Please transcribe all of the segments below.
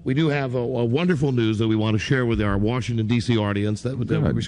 We do have a wonderful news that we want to share with our Washington, D.C. audience. That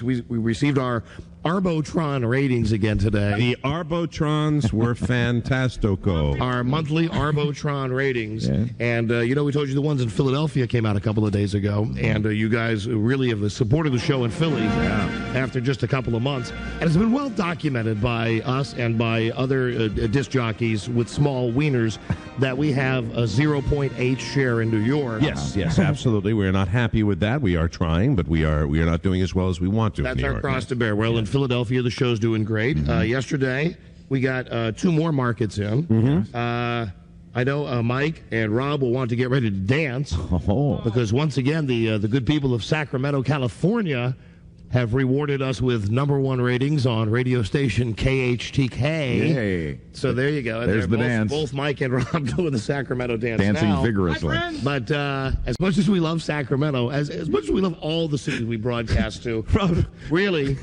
we received our Arbotron ratings again today. The Arbotrons were fantastico. Our monthly Arbotron ratings. Yeah. And, we told you the ones in Philadelphia came out a couple of days ago. And you guys really have supported the show in Philly after just a couple of months. And it's been well documented by us and by other disc jockeys with small wieners that we have a 0.8 share in New York. Yes, absolutely. We're not happy with that. We are trying, but we are not doing as well as we want to. That's our cross to bear. Well, in Philadelphia, the show's doing great. Yesterday, we got 2 more markets in. I know Mike and Rob will want to get ready to dance because once again, the good people of Sacramento, California, have rewarded us with #1 ratings on radio station KHTK. Yay. So there you go. There's the dance. Both Mike and Rob doing the Sacramento dance Dancing now. vigorously. But as much as we love Sacramento, as much as we love all the cities we broadcast to, Rob, really...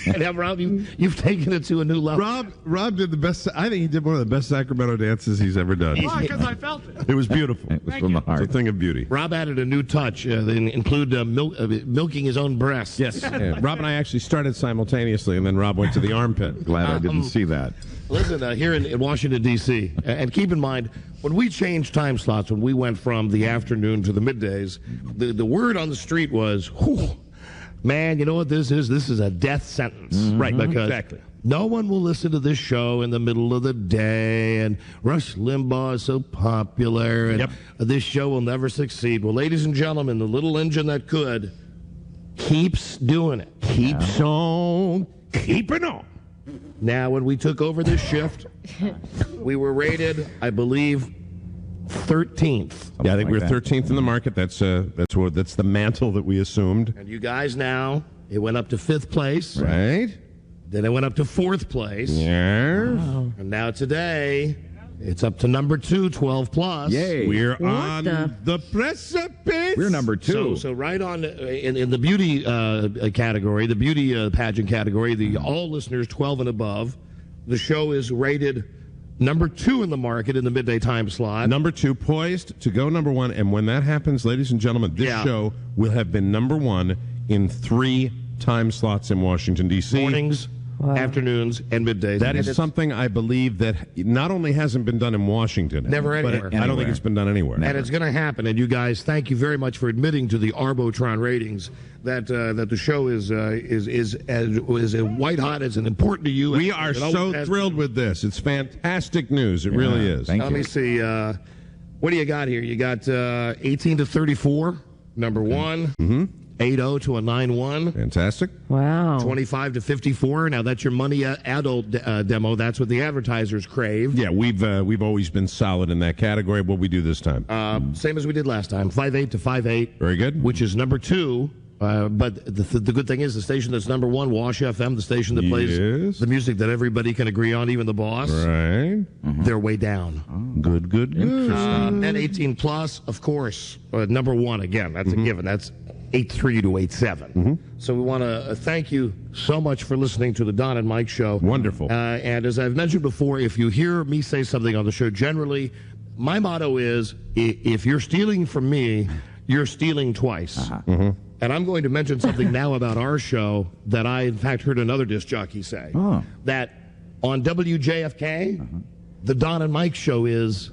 And Rob, you've taken it to a new level. Rob did the best. I think he did one of the best Sacramento dances he's ever done. Why? Because I felt it. It was beautiful. It was from the heart. It's a thing of beauty. Rob added a new touch, include milking his own breasts. Yes. Rob and I actually started simultaneously, and then Rob went to the armpit. Glad I didn't see that. Listen, here in Washington, D.C., and keep in mind, when we changed time slots, when we went from the afternoon to the middays, the word on the street was, whew, man, you know what this is? This is a death sentence. Right, because no one will listen to this show in the middle of the day, and Rush Limbaugh is so popular, and this show will never succeed. Well, ladies and gentlemen, the little engine that could keeps doing it. Keeps on keeping on. Now, when we took over this shift, we were rated, I believe, 13th. Yeah, I think we're 13th in the market. That's the mantle that we assumed. And you guys now, it went up to 5th place. Right. Then it went up to 4th place. Yeah. Wow. And now today, it's up to #2, 12 plus. Yay. We're on the precipice. We're #2. So right on in the beauty category, the beauty pageant category, the all listeners 12 and above, the show is rated #2 in the market in the midday time slot. #2, poised to go #1. And when that happens, ladies and gentlemen, this show will have been #1 in 3 time slots in Washington, D.C. Mornings, afternoons, and middays. That is something I believe that not only hasn't been done in Washington, never anywhere. I don't think it's been done anywhere. And it's going to happen. And you guys, thank you very much for admitting to the Arbotron ratings that the show is white hot as and important to you. We are so thrilled with this. It's fantastic news. It really is. Let me see. What do you got here? You got 18 to 34, #1. 8-0 to a 9-1. Fantastic. Wow. 25 to 54. Now that's your money adult demo. That's what the advertisers crave. Yeah, we've always been solid in that category. What we do this time? Same as we did last time. 5-8 to 5-8. Very good. Which is #2. But the good thing is the station that's #1, Wash FM, the station that plays the music that everybody can agree on, even the boss. Right. They're way down. Good. And 18 plus, of course, #1 again. That's a given. That's 8.3 to 8.7. So we want to thank you so much for listening to the Don and Mike Show. Wonderful. And as I've mentioned before, if you hear me say something on the show, generally, my motto is, if you're stealing from me, you're stealing twice. And I'm going to mention something now about our show that I, in fact, heard another disc jockey say. That on WJFK, the Don and Mike Show is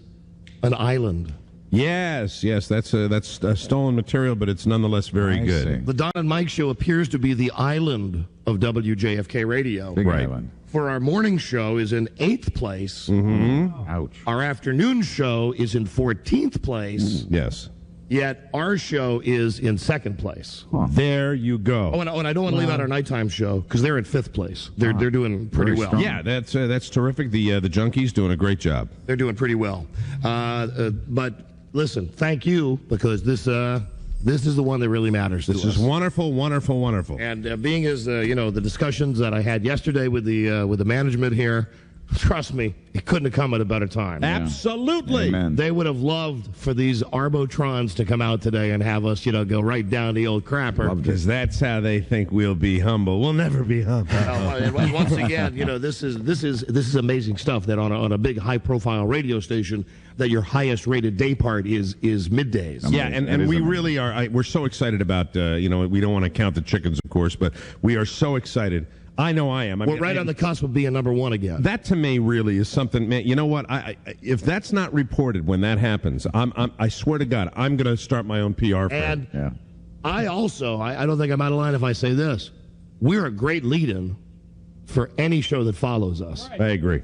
an island. Yes, that's stolen material, but it's nonetheless very good. The Don and Mike Show appears to be the island of WJFK Radio. Big island. For our morning show is in 8th place. Ouch. Our afternoon show is in 14th place. Yes. Yet our show is in 2nd place. There you go. Oh, and I don't want to leave out our nighttime show because they're in 5th place. They're doing pretty well. Strong. Yeah, that's terrific. The Junkies doing a great job. They're doing pretty well. But listen, thank you because this is the one that really matters. This is wonderful. And being as the discussions that I had yesterday with the management here, trust me, it couldn't have come at a better time. Absolutely. Amen. They would have loved for these Arbotrons to come out today and have us, go right down the old crapper. Because that's how they think we'll be humble. We'll never be humble. And once again, this is amazing stuff. That on a big high-profile radio station, that your highest-rated day part is middays. Yeah, and we really are. We're so excited about. We don't want to count the chickens, of course, but we are so excited. I know I am. We're right on the cusp of being number one again. That to me really is something, man. You know what? If that's not reported when that happens, I swear to God, I'm going to start my own PR firm. And I also, I don't think I'm out of line if I say this. We're a great lead-in for any show that follows us. Right. I agree.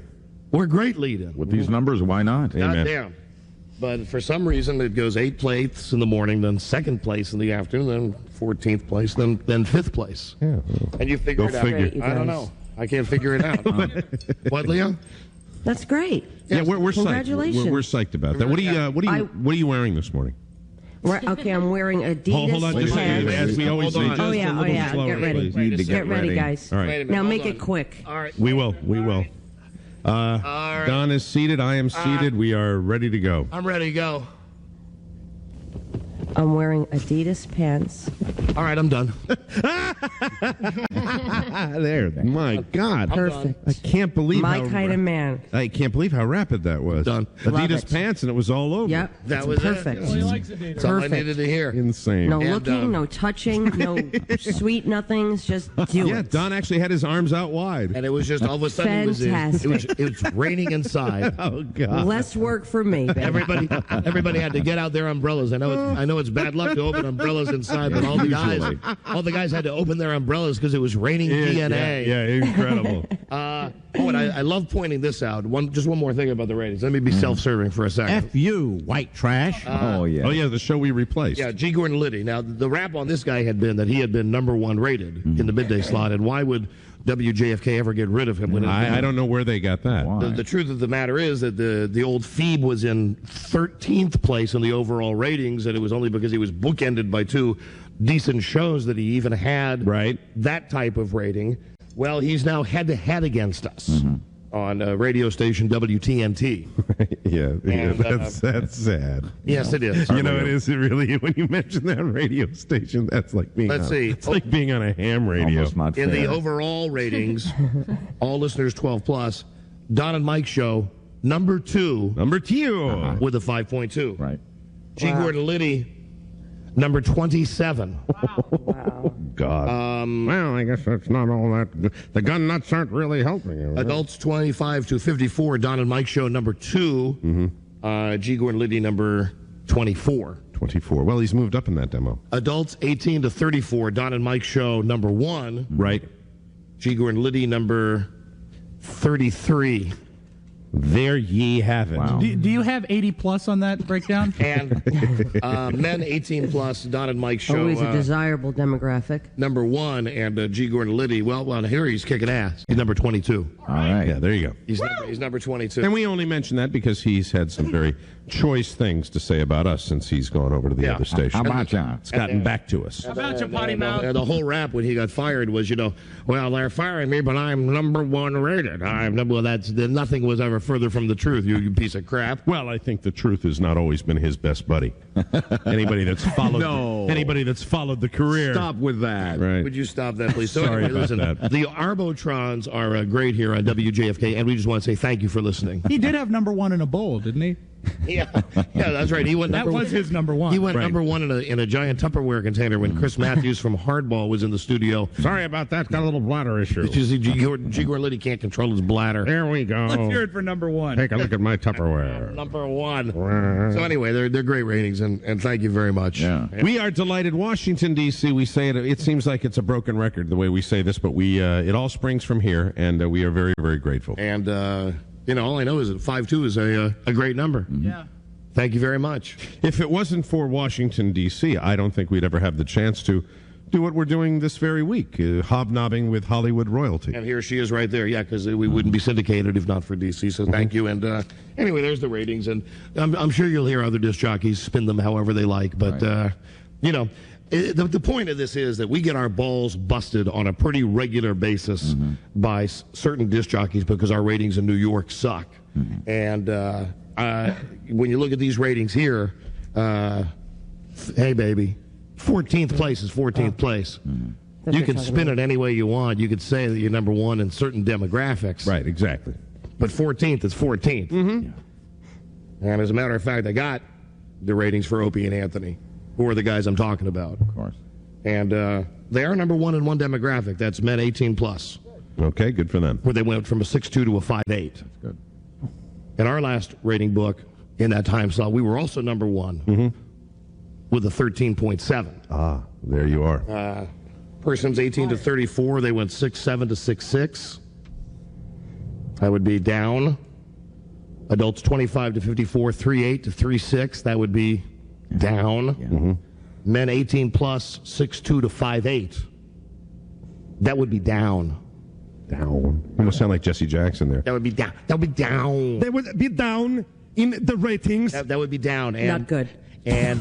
We're a great lead-in. With these numbers, why not? Amen. Goddamn. But for some reason, it goes 8th place in the morning, then 2nd place in the afternoon, then 14th place, then 5th place. Yeah. And you figure it out. Figure. I don't know. I can't figure it out. What, Leah? That's great. Yeah, we're psyched. Congratulations. We're psyched about that. What are you wearing this morning? Okay, I'm wearing Adidas Hold on, just pants. as we always say. Just Oh yeah, a little slower, Get ready. please. Get ready, guys. All right. Wait a minute, Now hold make on. it quick. All right. We will. All right. Don is seated. I am seated. We are ready to go. I'm ready to go. I'm wearing Adidas pants. All right, I'm done. There. My God. Perfect. I can't believe My how kind of man. I can't believe how rapid that was. Done. Love Adidas it. pants, and it was all over. Yep. That It's was it. perfect. That's all I Perfect. needed to hear. Insane. No And, looking, no touching, no sweet nothings. Just do Yeah, it. Don actually had his arms out wide. And it was just all of a sudden Fantastic. it was raining inside. Oh God. Less work for me. Baby. Everybody had to get out their umbrellas. I know it's bad luck to open umbrellas inside, but all the guys had to open their umbrellas because it was raining DNA. Yeah, incredible. And I love pointing this out. Just one more thing about the ratings. Let me be self-serving for a second. F you, white trash. Oh, yeah. Oh yeah, the show we replaced. Yeah, G. Gordon Liddy. Now, the rap on this guy had been that he had been number one rated in the midday slot, and why would WJFK ever get rid of him? When I don't know where they got that. Why? The truth of the matter is that the old Phoebe was in 13th place in the overall ratings, and it was only because he was bookended by two decent shows that he even had that type of rating. Well, he's now head-to-head against us on radio station WTNT. That's sad. Yes, it is. You know, it is really, when you mention that radio station, that's like being it's like being on a ham radio. Almost not fair. In the overall ratings, all listeners 12 plus, Don and Mike show number two with a 5.2. Right. G. Gordon Liddy, number 27. Wow. God. Well, I guess that's not all that good. The gun nuts aren't really helping you. Right? Adults 25 to 54, Don and Mike show number 2. G. Gordon Liddy, number 24. 24. Well, he's moved up in that demo. Adults 18 to 34, Don and Mike show number 1. Right. G. Gordon Liddy, number 33. There ye have it. Wow. Do you have 80 plus on that breakdown? And men 18 plus, Don and Mike show Always a desirable demographic. number 1, and G. Gordon Liddy, well, here he's kicking ass. He's number 22. All right. Yeah, there you go. He's number 22. And we only mention that because he's had some very choice things to say about us since he's gone over to the other station. How about ya? It's gotten back to us. About your potty mouth? The whole rap when he got fired was, well, they're firing me, but I'm number 1 rated. Nothing was ever further from the truth, you piece of crap. Well, I think the truth has not always been his best buddy. Anybody that's followed the career. Stop with that. Right. Would you stop that, please? So Sorry anyway, about that. The Arbotrons are great here on WJFK, and we just want to say thank you for listening. He did have number 1 in a bowl, didn't he? Yeah, that's right. He went. That was his number 1. He went Right. number 1 in a giant Tupperware container when Chris Matthews from Hardball was in the studio. Sorry about that. Got a little bladder issue. You see, G. Gordon Liddy can't control his bladder. There we go. Let's hear it for number 1. Take a look at my Tupperware. Number 1. So anyway, they're great ratings, and thank you very much. Yeah. We are delighted. Washington, D.C., we say it. It seems like it's a broken record the way we say this, but it all springs from here, and we are very, very grateful. And, all I know is that 5.2 is a great number. Yeah. Thank you very much. If it wasn't for Washington, D.C., I don't think we'd ever have the chance to do what we're doing this very week, hobnobbing with Hollywood royalty. And here she is right there, because we wouldn't be syndicated if not for DC, so thank you. And anyway, there's the ratings, and I'm sure you'll hear other disc jockeys spin them however they like, but, The point of this is that we get our balls busted on a pretty regular basis by certain disc jockeys because our ratings in New York suck. And when you look at these ratings here, hey, baby, 14th place is 14th place. You can spin it any way you want. You could say that you're number one in certain demographics. Right, exactly. But 14th is 14th. And as a matter of fact, I got the ratings for Opie and Anthony, who are the guys I'm talking about. Of course. And they are number one in one demographic. That's men 18 plus. Okay, good for them. Where they went from a 6'2 to a 5'8. That's good. In our last rating book, in that time slot, we were also number one with a 13.7. Ah, there you are. Persons 18 to 34, they went 6'7 to 6'6. That would be down. Adults 25 to 54, 3'8 to 3'6. That would be down. Men 18 plus, 6'2 to 5'8. That would be down. Down. You almost sound like Jesse Jackson there. That would be down. That would be down. They would be down in the ratings. That would be down. And, Not good. And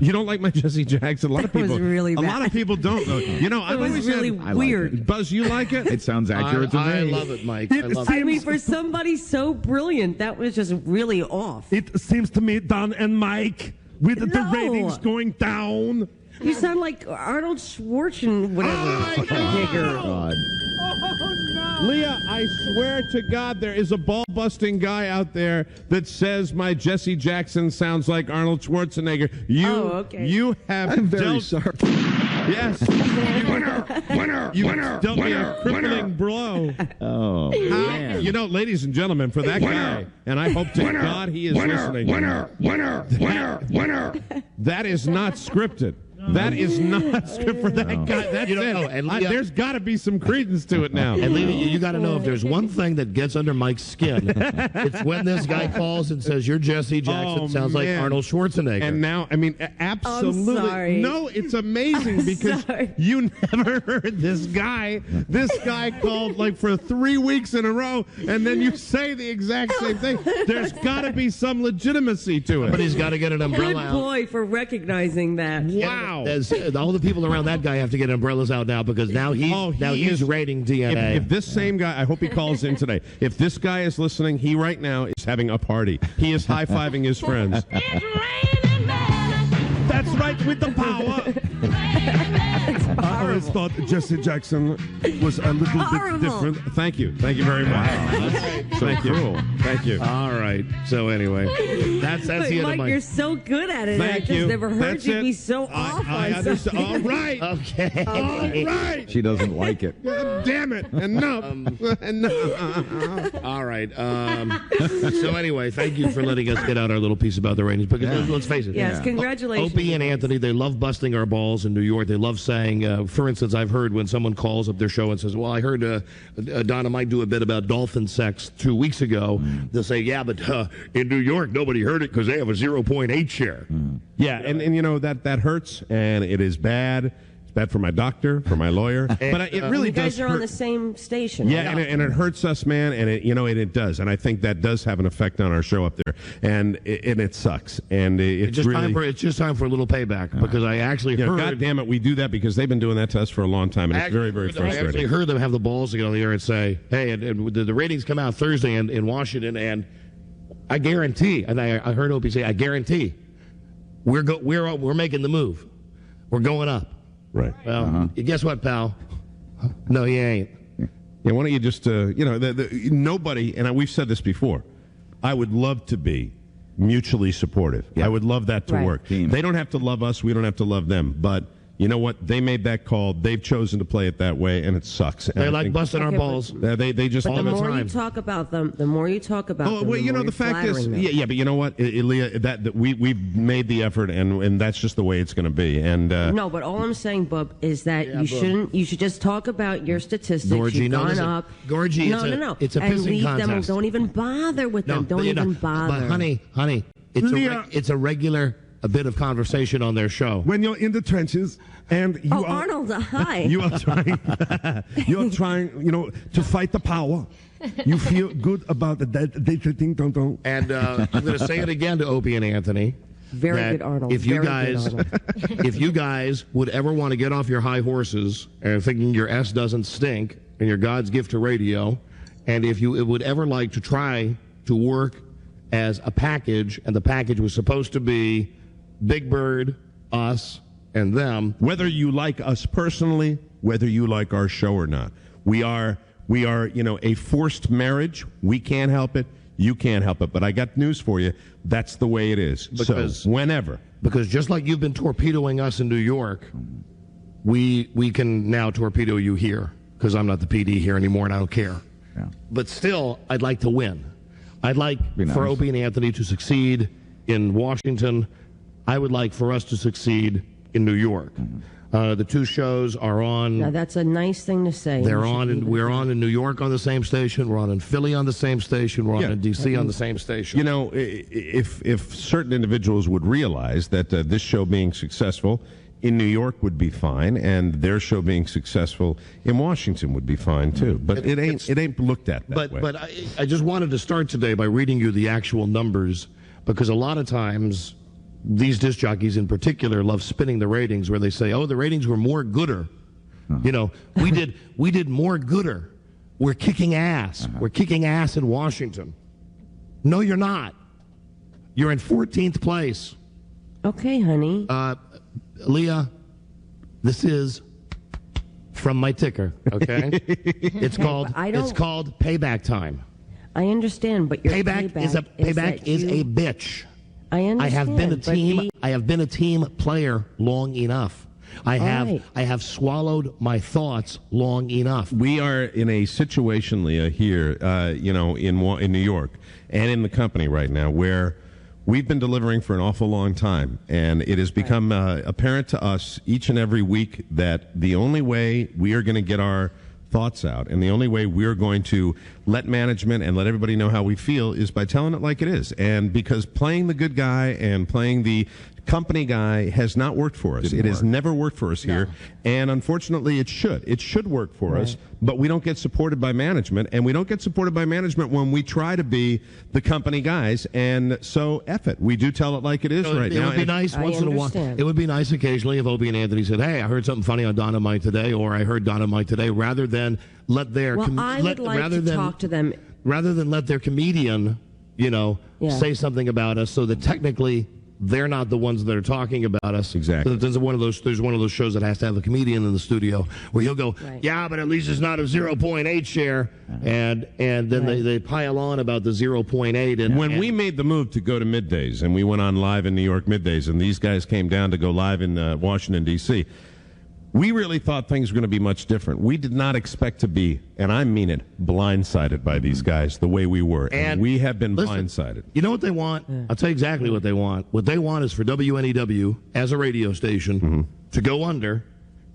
You don't like my Jesse Jackson? A lot of That was people. really a lot bad. of people don't. Though. You know, I've It was always really said, weird. Buzz, you like it? It sounds accurate to me. I love it, Mike. I love I it. mean, for somebody so brilliant, that was just really off. It seems to me, Don and Mike, with the No. ratings going down. You sound like Arnold Schwarzenegger. Whatever. God. Leah, I swear to God, there is a ball-busting guy out there that says my Jesse Jackson sounds like Arnold Schwarzenegger. You have I'm very dealt. sorry. Yes. You dealt me a crippling blow. Oh, man. You know, ladies and gentlemen, for that guy, and I hope to God he is listening. That is not scripted. That is not scripted for that guy. That's You don't know, it. and Leah- There's got to be some credence to it now. And Leah, you got to know if there's one thing that gets under Mike's skin, it's when this guy calls and says, "You're Jesse Jackson." Oh, Sounds like man. Arnold Schwarzenegger. And now, I mean, absolutely. sorry. No, it's amazing because sorry. you never heard this guy. This guy called like for 3 weeks in a row, and then you say the exact same thing. There's got to be some legitimacy to it. but he's got to get an Good umbrella out. boy for recognizing that. Wow. All the people around that guy have to get umbrellas out now because now he's rating DNA. If this same guy, I hope he calls in today. If this guy is listening, he right now is having a party. He is high-fiving his friends. That's right, with the power. I always thought Jesse Jackson was a little Horrible. bit different. Thank you. Thank you very much. Thank cruel. you. Thank you. All right. So anyway, that's But the end Mike, of my. you're so good at it. Thank I just you. never heard That's you it. be so off I on understand. something. All right. Okay. All right. She doesn't like it. God damn it. Enough. Enough. All right. So anyway, thank you for letting us get out our little piece about the ratings. Because let's face it. Yes, congratulations. Opie and Anthony, they love busting our balls in New York. They love saying, for instance, I've heard when someone calls up their show and says, well, I heard Donna might do a bit about dolphin sex 2 weeks ago. They'll say, yeah, but in New York, nobody heard it because they have a 0.8 share. Yeah, and you know, that hurts, and it is bad. It's bad for my doctor, for my lawyer. But it really You guys does are hurt. on the same station. Yeah, and it hurts us, man, and it does, and I think that does have an effect on our show up there, and it sucks, and it's just time for a little payback because I actually heard. God damn it, we do that because they've been doing that to us for a long time, and it's very, very I actually frustrating. heard them have the balls to get on the air and say, hey, and the ratings come out Thursday in Washington, and I guarantee, and I heard Opie say, I guarantee, we're making the move, we're going up. Right. Well, guess what, pal? No, you ain't. Yeah, why don't you just, nobody, and we've said this before, I would love to be mutually supportive. Yeah. I would love that to Right. work. Team. They don't have to love us. We don't have to love them. But you know what? They made that call. They've chosen to play it that way, and it sucks. And They I like think- busting our Okay, balls. They just But all the the more time. you talk about them, the more you talk about them, Well, you know, more the fact you're is, flattering them. yeah, but you know what, Leah, that we've made the effort, and that's just the way it's going to be. And No, but all I'm saying, Bub, is that you should just talk about your statistics. Gorgie, You've no, gone listen, up. Gorgie, no. it's a and pissing leave them. contest. Don't even bother with them. Don't even bother. But honey, it's a regular bit of conversation on their show. When you're in the trenches and you Oh, are Arnold, hi. you are trying to fight the power. You feel good about that thing, don't. And I'm going to say it again to Opie and Anthony. Very that good, Arnold. if you Very guys, good, Arnold. if you guys would ever want to get off your high horses and thinking your S doesn't stink and you're God's gift to radio, and if you would ever like to try to work as a package, and the package was supposed to be Big Bird, us, and them. Whether you like us personally, whether you like our show or not, we are, a forced marriage. We can't help it. You can't help it. But I got news for you. That's the way it is. Because whenever. Because just like you've been torpedoing us in New York, we can now torpedo you here, because I'm not the PD here anymore and I don't care. Yeah. But still, I'd like to win. I'd like nice. for Opie and Anthony to succeed in Washington. I would like for us to succeed in New York. The two shows are on. Now, that's a nice thing to say. They're on, and we're on in New York on the same station. We're on in Philly on the same station. We're on in D.C. on the same station. You know, if certain individuals would realize that this show being successful in New York would be fine, and their show being successful in Washington would be fine too. But it ain't looked at that way. But I just wanted to start today by reading you the actual numbers, because a lot of times these disc jockeys in particular love spinning the ratings, where they say, "Oh, the ratings were more gooder." You know, we did more gooder. We're kicking ass. We're kicking ass in Washington. No, you're not. You're in 14th place. Okay, honey. Leah, this is from my ticker, okay? It's called payback time. I understand, but your Payback is a bitch. I understand. I have been a team player long enough. I have swallowed my thoughts long enough. We are in a situation, Leah, here, in New York and in the company right now, where we've been delivering for an awful long time, and it has become apparent to us each and every week that the only way we are going to get our thoughts out, and the only way we're going to let management and let everybody know how we feel, is by telling it like it is. And because playing the good guy and playing the company guy has not worked for us. It has never worked for us here. And unfortunately, it should. It should work for us, but we don't get supported by management, and we don't get supported by management when we try to be the company guys. And so, F it. We do tell it like it is right now. It would be nice once in a while. It would be nice occasionally if Opie and Anthony said, "Hey, I heard something funny on Dynamite today," or "I heard Dynamite today," rather than let their talk to them. Rather than let their comedian, say something about us, so that technically they're not the ones that are talking about us. Exactly. There's one of those shows that has to have a comedian in the studio where he'll go, "Yeah, but at least it's not a 0.8 share," and then they pile on about the 0.8. And when we made the move to go to middays, and we went on live in New York middays, and these guys came down to go live in Washington D.C., we really thought things were going to be much different. We did not expect to be, and I mean it, blindsided by these guys the way we were. And we have been blindsided. You know what they want? I'll tell you exactly what they want. What they want is for WNEW, as a radio station, to go under,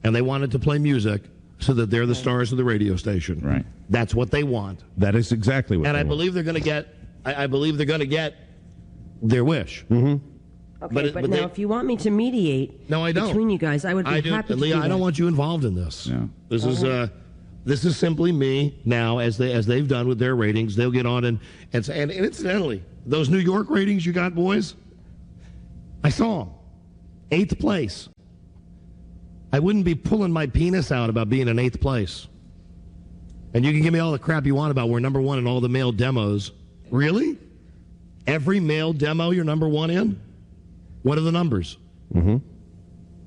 and they want it to play music so that they're the stars of the radio station. Right. That's what they want. That is exactly what they want. And I believe they're going to get, their wish. Okay, but now if you want me to mediate between you guys, I would be happy to do Leah, that. I don't want you involved in this. No. This is simply me now, as they've done with their ratings. They'll get on and incidentally, those New York ratings you got, boys, I saw them. 8th place. I wouldn't be pulling my penis out about being in 8th place. And you can give me all the crap you want about we're number one in all the male demos. Really? Every male demo you're number one in? What are the numbers?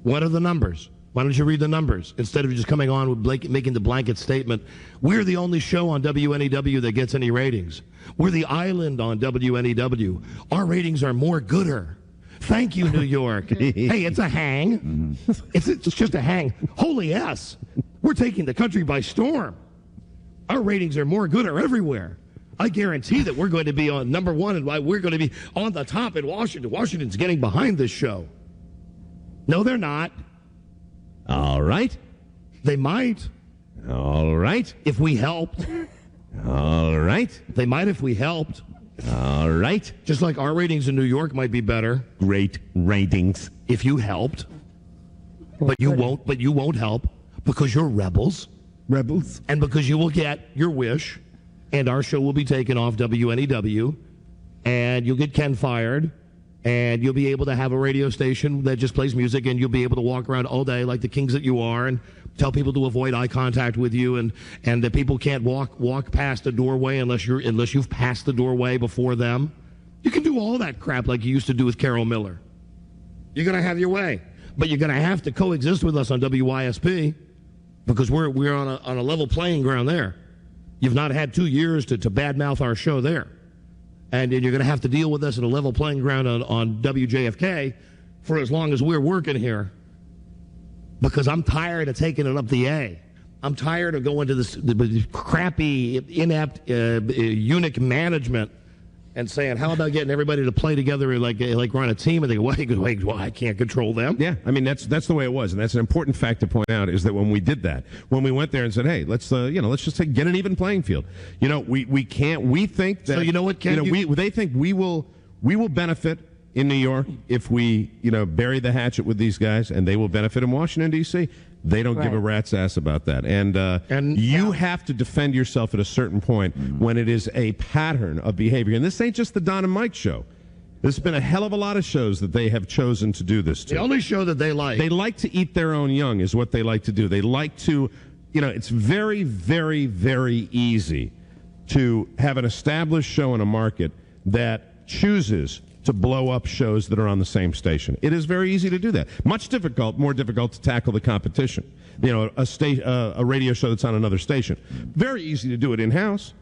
What are the numbers? Why don't you read the numbers instead of just coming on with making the blanket statement? We're the only show on WNEW that gets any ratings. We're the island on WNEW. Our ratings are more gooder. Thank you, New York. Hey, it's a hang. It's just a hang. Holy S. We're taking the country by storm. Our ratings are more gooder everywhere. I guarantee that we're going to be on number one, and we're going to be on the top in Washington. Washington's getting behind this show. No, they're not. All right. They might. All right. If we helped. All right. They might if we helped. All right. Just like our ratings in New York might be better. Great ratings. If you helped. But you won't help because you're rebels. Rebels. And because you will get your wish. And our show will be taken off WNEW, and you'll get Ken fired, and you'll be able to have a radio station that just plays music, and you'll be able to walk around all day like the kings that you are and tell people to avoid eye contact with you, and that people can't walk past a doorway unless you've passed the doorway before them. You can do all that crap like you used to do with Carol Miller. You're going to have your way, but you're going to have to coexist with us on WYSP because we're on a level playing ground there. You've not had 2 years to badmouth our show there. And you're going to have to deal with us at a level playing ground on WJFK for as long as we're working here. Because I'm tired of taking it up the A. I'm tired of going to the crappy, inept, eunuch management and saying, how about getting everybody to play together like we're on a team? And they go, wait, well, I can't control them. Yeah, I mean, that's the way it was. And that's an important fact to point out is that when we did that, when we went there and said, hey, let's just get an even playing field. We think that. So you know what, Ken? They think we will benefit in New York if we, bury the hatchet with these guys, and they will benefit in Washington, D.C. They don't give a rat's ass about that. And you have to defend yourself at a certain point when it is a pattern of behavior. And this ain't just the Don and Mike show. There's been a hell of a lot of shows that they have chosen to do this to. The only show that they like. They like to eat their own young is what they like to do. They like to, it's very, very, very easy to have an established show in a market that chooses to blow up shows that are on the same station. It is very easy to do that. More difficult to tackle the competition. A radio show that's on another station. Very easy to do it in-house.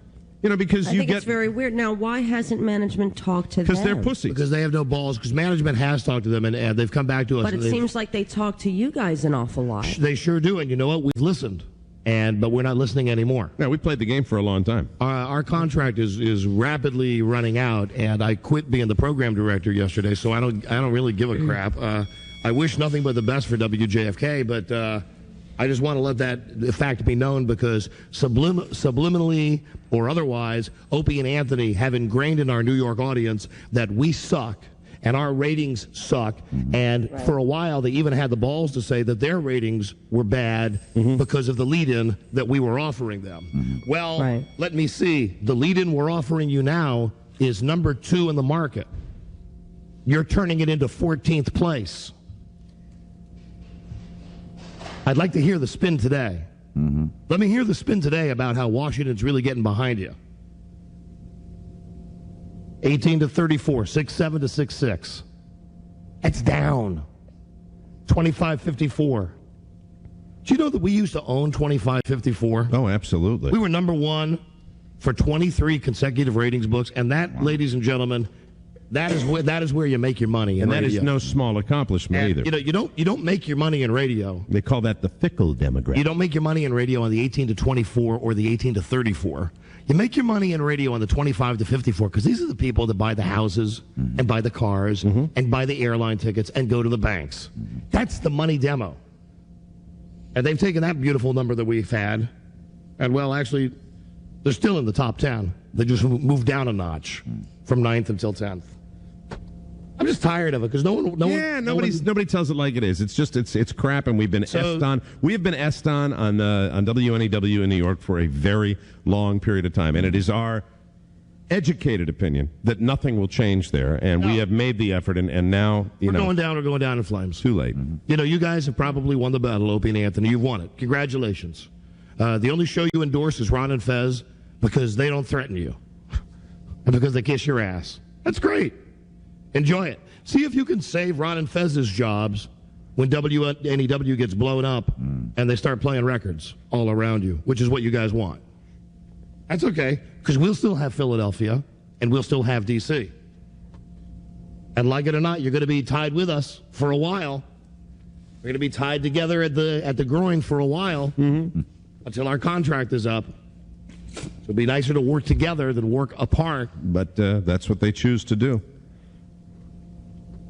Because I think it's very weird. Now, why hasn't management talked to them? Because they're pussies. Because they have no balls. Because management has talked to them, and they've come back to us. But it seems like they talk to you guys an awful lot. They sure do, and you know what? We've listened. But we're not listening anymore. Yeah, we played the game for a long time. Our contract is rapidly running out, and I quit being the program director yesterday, so I don't really give a crap. I wish nothing but the best for WJFK, but I just want to let that fact be known because subliminally or otherwise, Opie and Anthony have ingrained in our New York audience that we suck. And our ratings suck. And for a while, they even had the balls to say that their ratings were bad because of the lead-in that we were offering them. Well, let me see. The lead-in we're offering you now is number 2 in the market. You're turning it into 14th place. I'd like to hear the spin today. Let me hear the spin today about how Washington's really getting behind you. 18 to 34, 6-7 to 6-6. That's down. 25-54. Do you know that we used to own 25-54? Oh, absolutely. We were number 1 for 23 consecutive ratings books, and that, ladies and gentlemen, that is where you make your money. And that radio. is no small accomplishment either. You don't make your money in radio. They call that the fickle demographic. You don't make your money in radio on the 18 to 24 or the 18 to 34. You make your money in radio on the 25 to 54 because these are the people that buy the houses and buy the cars and buy the airline tickets and go to the banks. That's the money demo. And they've taken that beautiful number that we've had, and well, actually, they're still in the top 10. They just moved down a notch from 9th until 10th. I'm just tired of it because nobody tells it like it is. It's just it's crap, and we've been essed on. We have been essed on WNEW in New York for a very long period of time, and it is our educated opinion that nothing will change there, and we have made the effort, and now we're going down in flames. Too late. You guys have probably won the battle, Opie and Anthony. You've won it. Congratulations. The only show you endorse is Ron and Fez because they don't threaten you and because they kiss your ass. That's great. Enjoy it. See if you can save Ron and Fez's jobs when WNEW gets blown up and they start playing records all around you, which is what you guys want. That's okay, because we'll still have Philadelphia and we'll still have D.C. And like it or not, you're going to be tied with us for a while. We're going to be tied together at the groin for a while until our contract is up. So it'd be nicer to work together than work apart. But that's what they choose to do.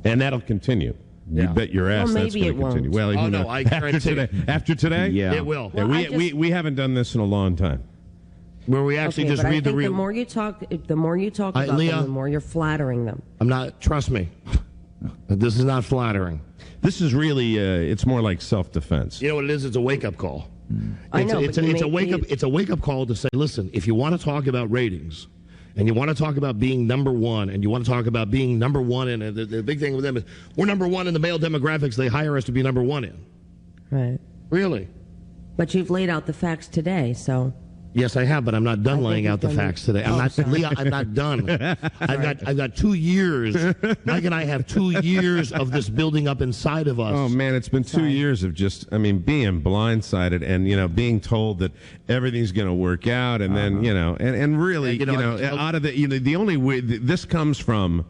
And that'll continue. You bet your ass that's going to continue. Well, I guarantee after today, yeah, it will. Well, we haven't done this in a long time. Where we actually just read the real. The more you talk about Leah, them, the more you're flattering them. I'm not. Trust me, this is not flattering. This is really. It's more like self-defense. You know what it is? It's a wake-up call. I know. It's a wake-up call to say, listen, if you want to talk about ratings, and you want to talk about being number one, and you want to talk about being number one, and the big thing with them is we're number one in the male demographics they hire us to be number one in. Right. Really? But you've laid out the facts today, so. Yes, I have, but I'm not done laying out the facts today. I'm not, sorry. Leah, I'm not done. I've got 2 years. Mike and I have 2 years of this building up inside of us. Oh man, it's been 2 years of just, being blindsided and being told that everything's going to work out, and then and really out of the only way this comes from.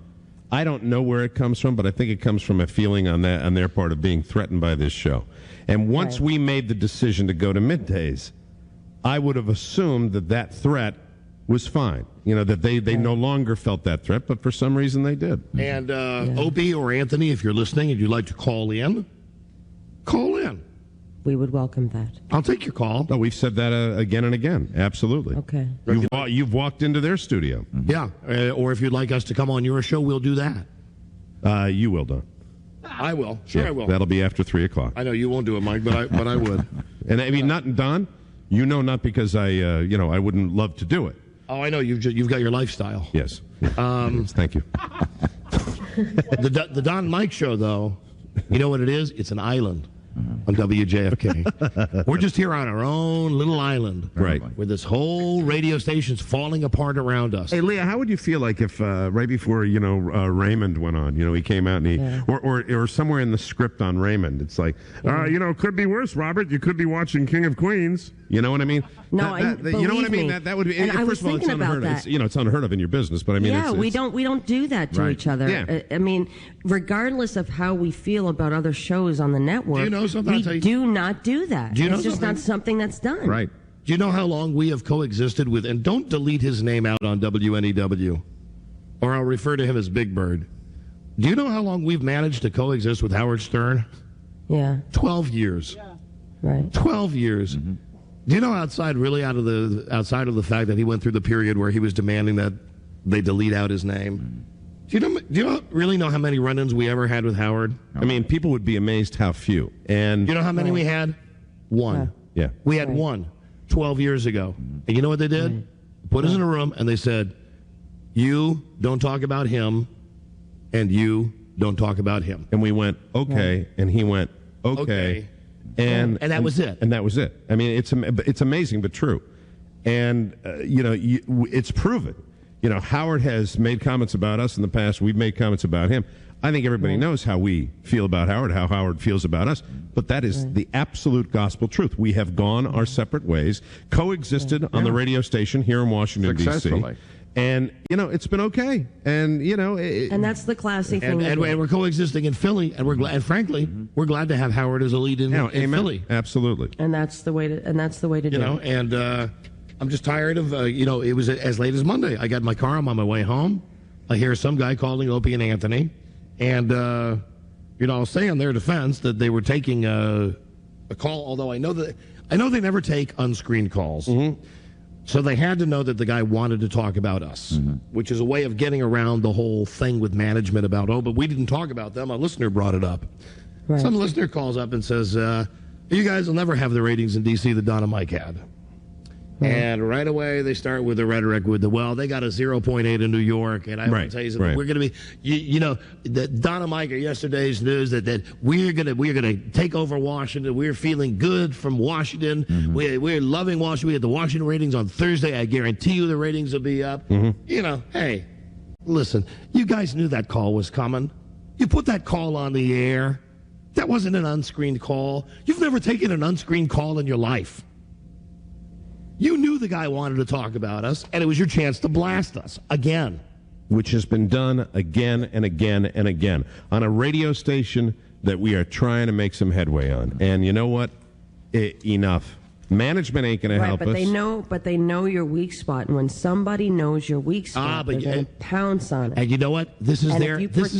I don't know where it comes from, but I think it comes from a feeling on their part of being threatened by this show. And once we made the decision to go to middays, I would have assumed that threat was fine. That they no longer felt that threat, but for some reason they did. And Opie or Anthony, if you're listening and you'd like to call in, call in. We would welcome that. I'll take your call. No, we've said that again and again. Absolutely. Okay. You've walked into their studio. Yeah. Or if you'd like us to come on your show, we'll do that. You will, Don. I will. Sure, I will. That'll be after 3 o'clock. I know you won't do it, Mike, but I would. And not Don. Not because I wouldn't love to do it. Oh, I know you've got your lifestyle. Yes. Yes, thank you. The Don and Mike show, though, you know what it is? It's an island on WJFK. We're just here on our own little island, right? Where this whole radio station's falling apart around us. Hey, Leah, how would you feel like if right before Raymond went on, he came out and or somewhere in the script on Raymond, it's like, could be worse, Robert. You could be watching King of Queens. You know what I mean? No, you know what I mean. That would be. And first of all, it's unheard of. It's unheard of in your business, but we don't do that to each other. Yeah. Regardless of how we feel about other shows on the network, do you know something? We do not do that. It's just not something that's done. Right. Do you know how long we have coexisted with? And don't delete his name out on WNEW, or I'll refer to him as Big Bird. Do you know how long we've managed to coexist with Howard Stern? Yeah. 12 years. Yeah. Right. 12 years. Mm-hmm. Do you know outside of the fact that he went through the period where he was demanding that they delete out his name? Do you really know how many run-ins we ever had with Howard? People would be amazed how few. And do you know how many we had? One. Yeah. We had one 12 years ago. And you know what they did? Put us in a room and they said, you don't talk about him and you don't talk about him. And we went, okay. And he went, okay. And that was it. And that was it. It's amazing, but true. And, it's proven. Howard has made comments about us in the past. We've made comments about him. I think everybody knows how we feel about Howard, how Howard feels about us. But that is the absolute gospel truth. We have gone our separate ways, coexisted on the radio station here in Washington, D.C. And, it's been okay. And, and that's the classy thing. And we're coexisting in Philly. And we're glad, and frankly, we're glad to have Howard as a lead in Philly. Absolutely. And that's the way to do it. And I'm just tired of, it was as late as Monday. I got in my car. I'm on my way home. I hear some guy calling Opie and Anthony. And, I'll say in their defense that they were taking a call, although I know they never take unscreened calls. Mm-hmm. So they had to know that the guy wanted to talk about us, which is a way of getting around the whole thing with management about, but we didn't talk about them. A listener brought it up. Right. Some listener calls up and says, you guys will never have the ratings in D.C. that Don and Mike had. And right away they start with the rhetoric with they got a 0.8 in New York, and I want to tell you something. We're going to be, the Don and Mike are yesterday's news that we're going to take over Washington. We're feeling good from Washington. Mm-hmm. We're loving Washington. We get the Washington ratings on Thursday. I guarantee you the ratings will be up. Mm-hmm. Hey, listen, you guys knew that call was coming. You put that call on the air. That wasn't an unscreened call. You've never taken an unscreened call in your life. You knew the guy wanted to talk about us, and it was your chance to blast us again. Which has been done again and again and again on a radio station that we are trying to make some headway on. And you know what? Enough. Management ain't going to help us. But they know your weak spot, and when somebody knows your weak spot, they're going to pounce on it. And you know what? This is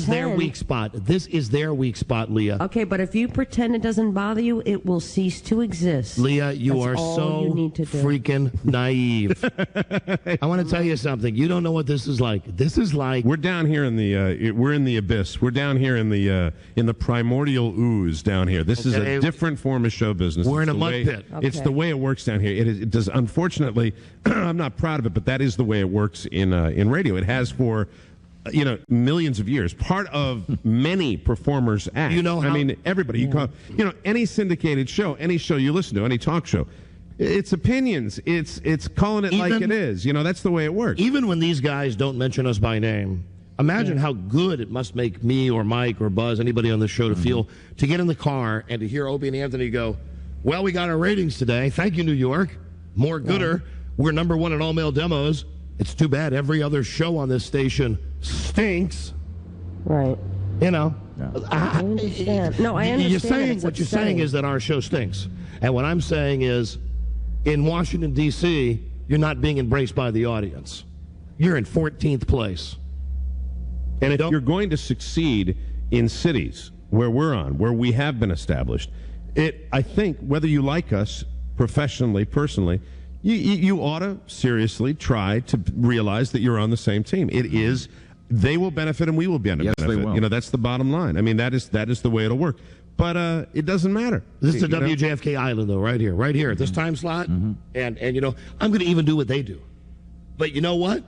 their weak spot. This is their weak spot, Leah. Okay, but if you pretend it doesn't bother you, it will cease to exist. Leah, you are so freaking naive. I want to tell you something. You don't know what this is like. This is like we're down here in the we're in the abyss. We're down here in the primordial ooze down here. This is a different form of show business. We're in a mud pit. It's the way it works down here, it does. Unfortunately, I'm not proud of it, but that is the way it works in radio. It has for millions of years. Part of many performers' acts. I mean, everybody. Any syndicated show, any show you listen to, any talk show. It's opinions. It's calling it like it is. That's the way it works. Even when these guys don't mention us by name, imagine how good it must make me or Mike or Buzz, anybody on the show, to feel to get in the car and to hear Opie and Anthony go, well, we got our ratings today. Thank you, New York. More gooder. We're number one in all male demos. It's too bad every other show on this station stinks. Right. I understand. No, I understand. What you're saying is that our show stinks. And what I'm saying is, in Washington, D.C., you're not being embraced by the audience. You're in 14th place. And you're going to succeed in cities where where we have been established. I think, whether you like us professionally, personally, you ought to seriously try to realize that you're on the same team. They will benefit and we will benefit. Yes, they will. That's the bottom line. I mean, that is the way it'll work. But it doesn't matter. This is the WJFK Island, though, right here at this time slot. And I'm going to even do what they do. But you know what?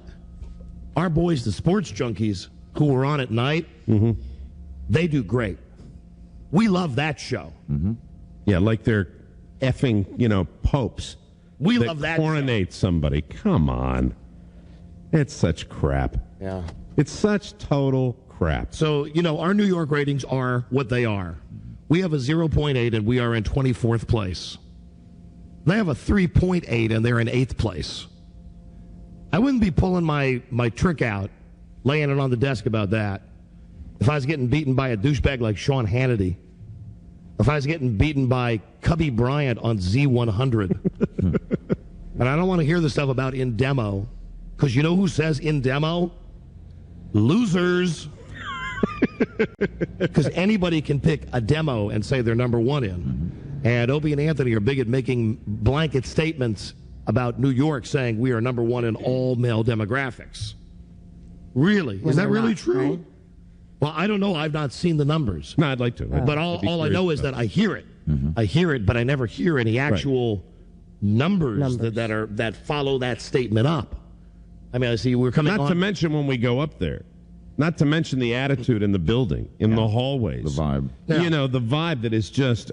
Our boys, the sports junkies, who were on at night, they do great. We love that show. Yeah, like they're effing, popes. We love that coronate somebody. Come on. It's such crap. Yeah. It's such total crap. So, our New York ratings are what they are. We have a 0.8 and we are in 24th place. They have a 3.8 and they're in 8th place. I wouldn't be pulling my trick out, laying it on the desk about that, if I was getting beaten by a douchebag like Sean Hannity, if I was getting beaten by Cubby Bryant on Z100. And I don't want to hear the stuff about in demo, because you know who says in demo? Losers. Because anybody can pick a demo and say they're number one in. And Opie and Anthony are big at making blanket statements about New York, saying we are number one in all male demographics. Really? Is that really true? Right? Well, I don't know. I've not seen the numbers. No, I'd like to. But all I know is that I hear it. I hear it, but I never hear any actual numbers. That follow that statement up. I mean, I see we're coming Not to mention when we go up there. Not to mention the attitude in the building, in the hallways. The vibe. Yeah. The vibe that is just,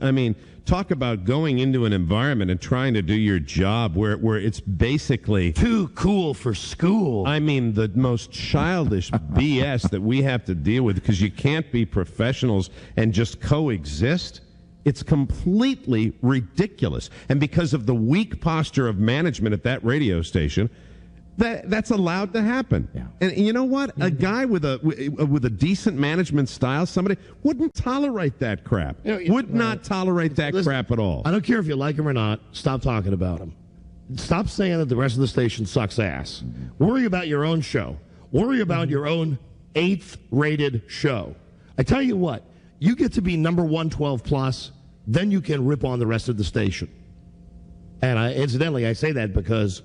talk about going into an environment and trying to do your job where it's basically too cool for school. The most childish BS that we have to deal with, because you can't be professionals and just coexist. It's completely ridiculous. And because of the weak posture of management at that radio station, that's allowed to happen. Yeah. And you know what? A guy with a decent management style, somebody wouldn't tolerate that crap. Would not tolerate that crap at all. I don't care if you like him or not. Stop talking about him. Stop saying that the rest of the station sucks ass. Worry about your own show. Worry about your own 8th rated show. I tell you what, you get to be number 112 plus, then you can rip on the rest of the station. And incidentally, I say that because,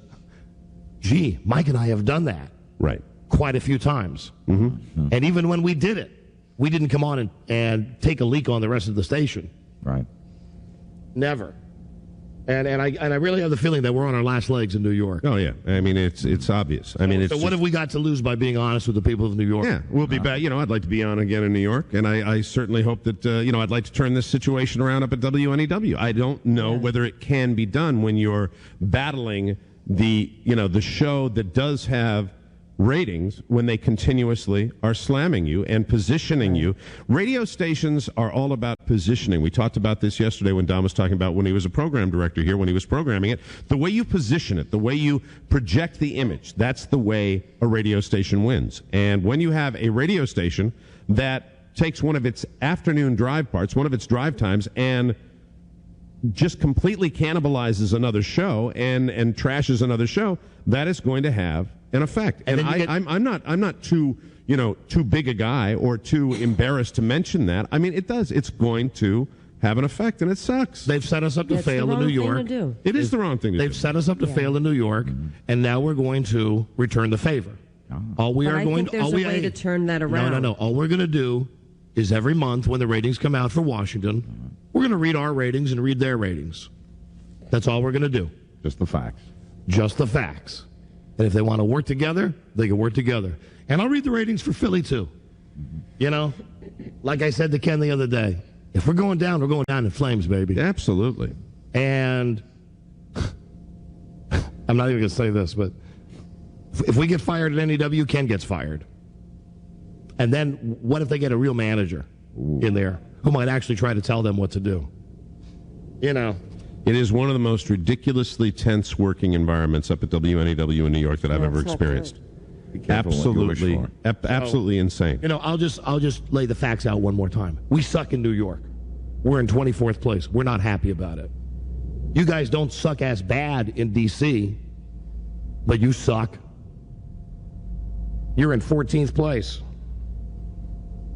Mike and I have done that. Right. Quite a few times. And even when we did it, we didn't come on and take a leak on the rest of the station. Right. Never. And I really have the feeling that we're on our last legs in New York. Oh, yeah. It's obvious. So what have we got to lose by being honest with the people of New York? Yeah, we'll be back. I'd like to be on again in New York, and I certainly hope that, I'd like to turn this situation around up at WNEW. I don't know whether it can be done when you're battling the show that does have ratings when they continuously are slamming you and positioning you. Radio stations are all about positioning. We talked about this yesterday when Don was talking about when he was a program director here, when he was programming it. The way you position it, the way you project the image, that's the way a radio station wins. And when you have a radio station that takes one of its afternoon drive parts, one of its drive times, and just completely cannibalizes another show and trashes another show, that is going to have an effect. And I'm not too big a guy or too embarrassed to mention that. It does. It's going to have an effect, and it sucks. They've set us up to fail in New York. It is the wrong thing to do. They've set us up to fail in New York, and now we're going to return the favor. I think there's a way to turn that around. No. All we're going to do is every month when the ratings come out for Washington, we're going to read our ratings and read their ratings. That's all we're going to do. Just the facts. Just the facts. And if they want to work together, they can work together. And I'll read the ratings for Philly, too. You know, like I said to Ken the other day, if we're going down, we're going down in flames, baby. Absolutely. And I'm not even going to say this, but if we get fired at NEW, Ken gets fired. And then what if they get a real manager in there who might actually try to tell them what to do? You know. It is one of the most ridiculously tense working environments up at WNEW in New York that I've ever experienced. Be careful what you wish Absolutely, for. absolutely insane. You know, I'll just lay the facts out one more time. We suck in New York. We're in 24th place. We're not happy about it. You guys don't suck as bad in D.C., but you suck. You're in 14th place.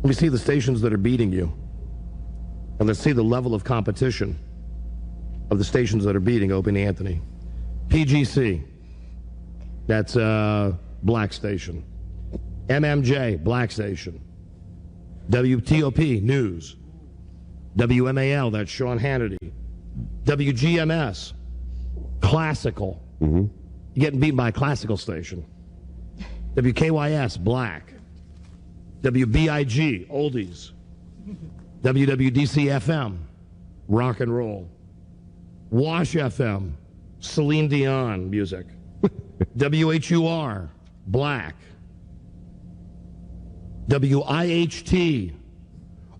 Let me see the stations that are beating you. And let's see the level of competition of the stations that are beating Opie and Anthony. PGC, that's black station. MMJ, black station. WTOP, news. WMAL, that's Sean Hannity. WGMS, classical. Mm-hmm. You're getting beaten by a classical station. WKYS, black. WBIG, oldies. WWDC-FM, rock and roll. Wash FM, Celine Dion music. WHUR, black. WIHT,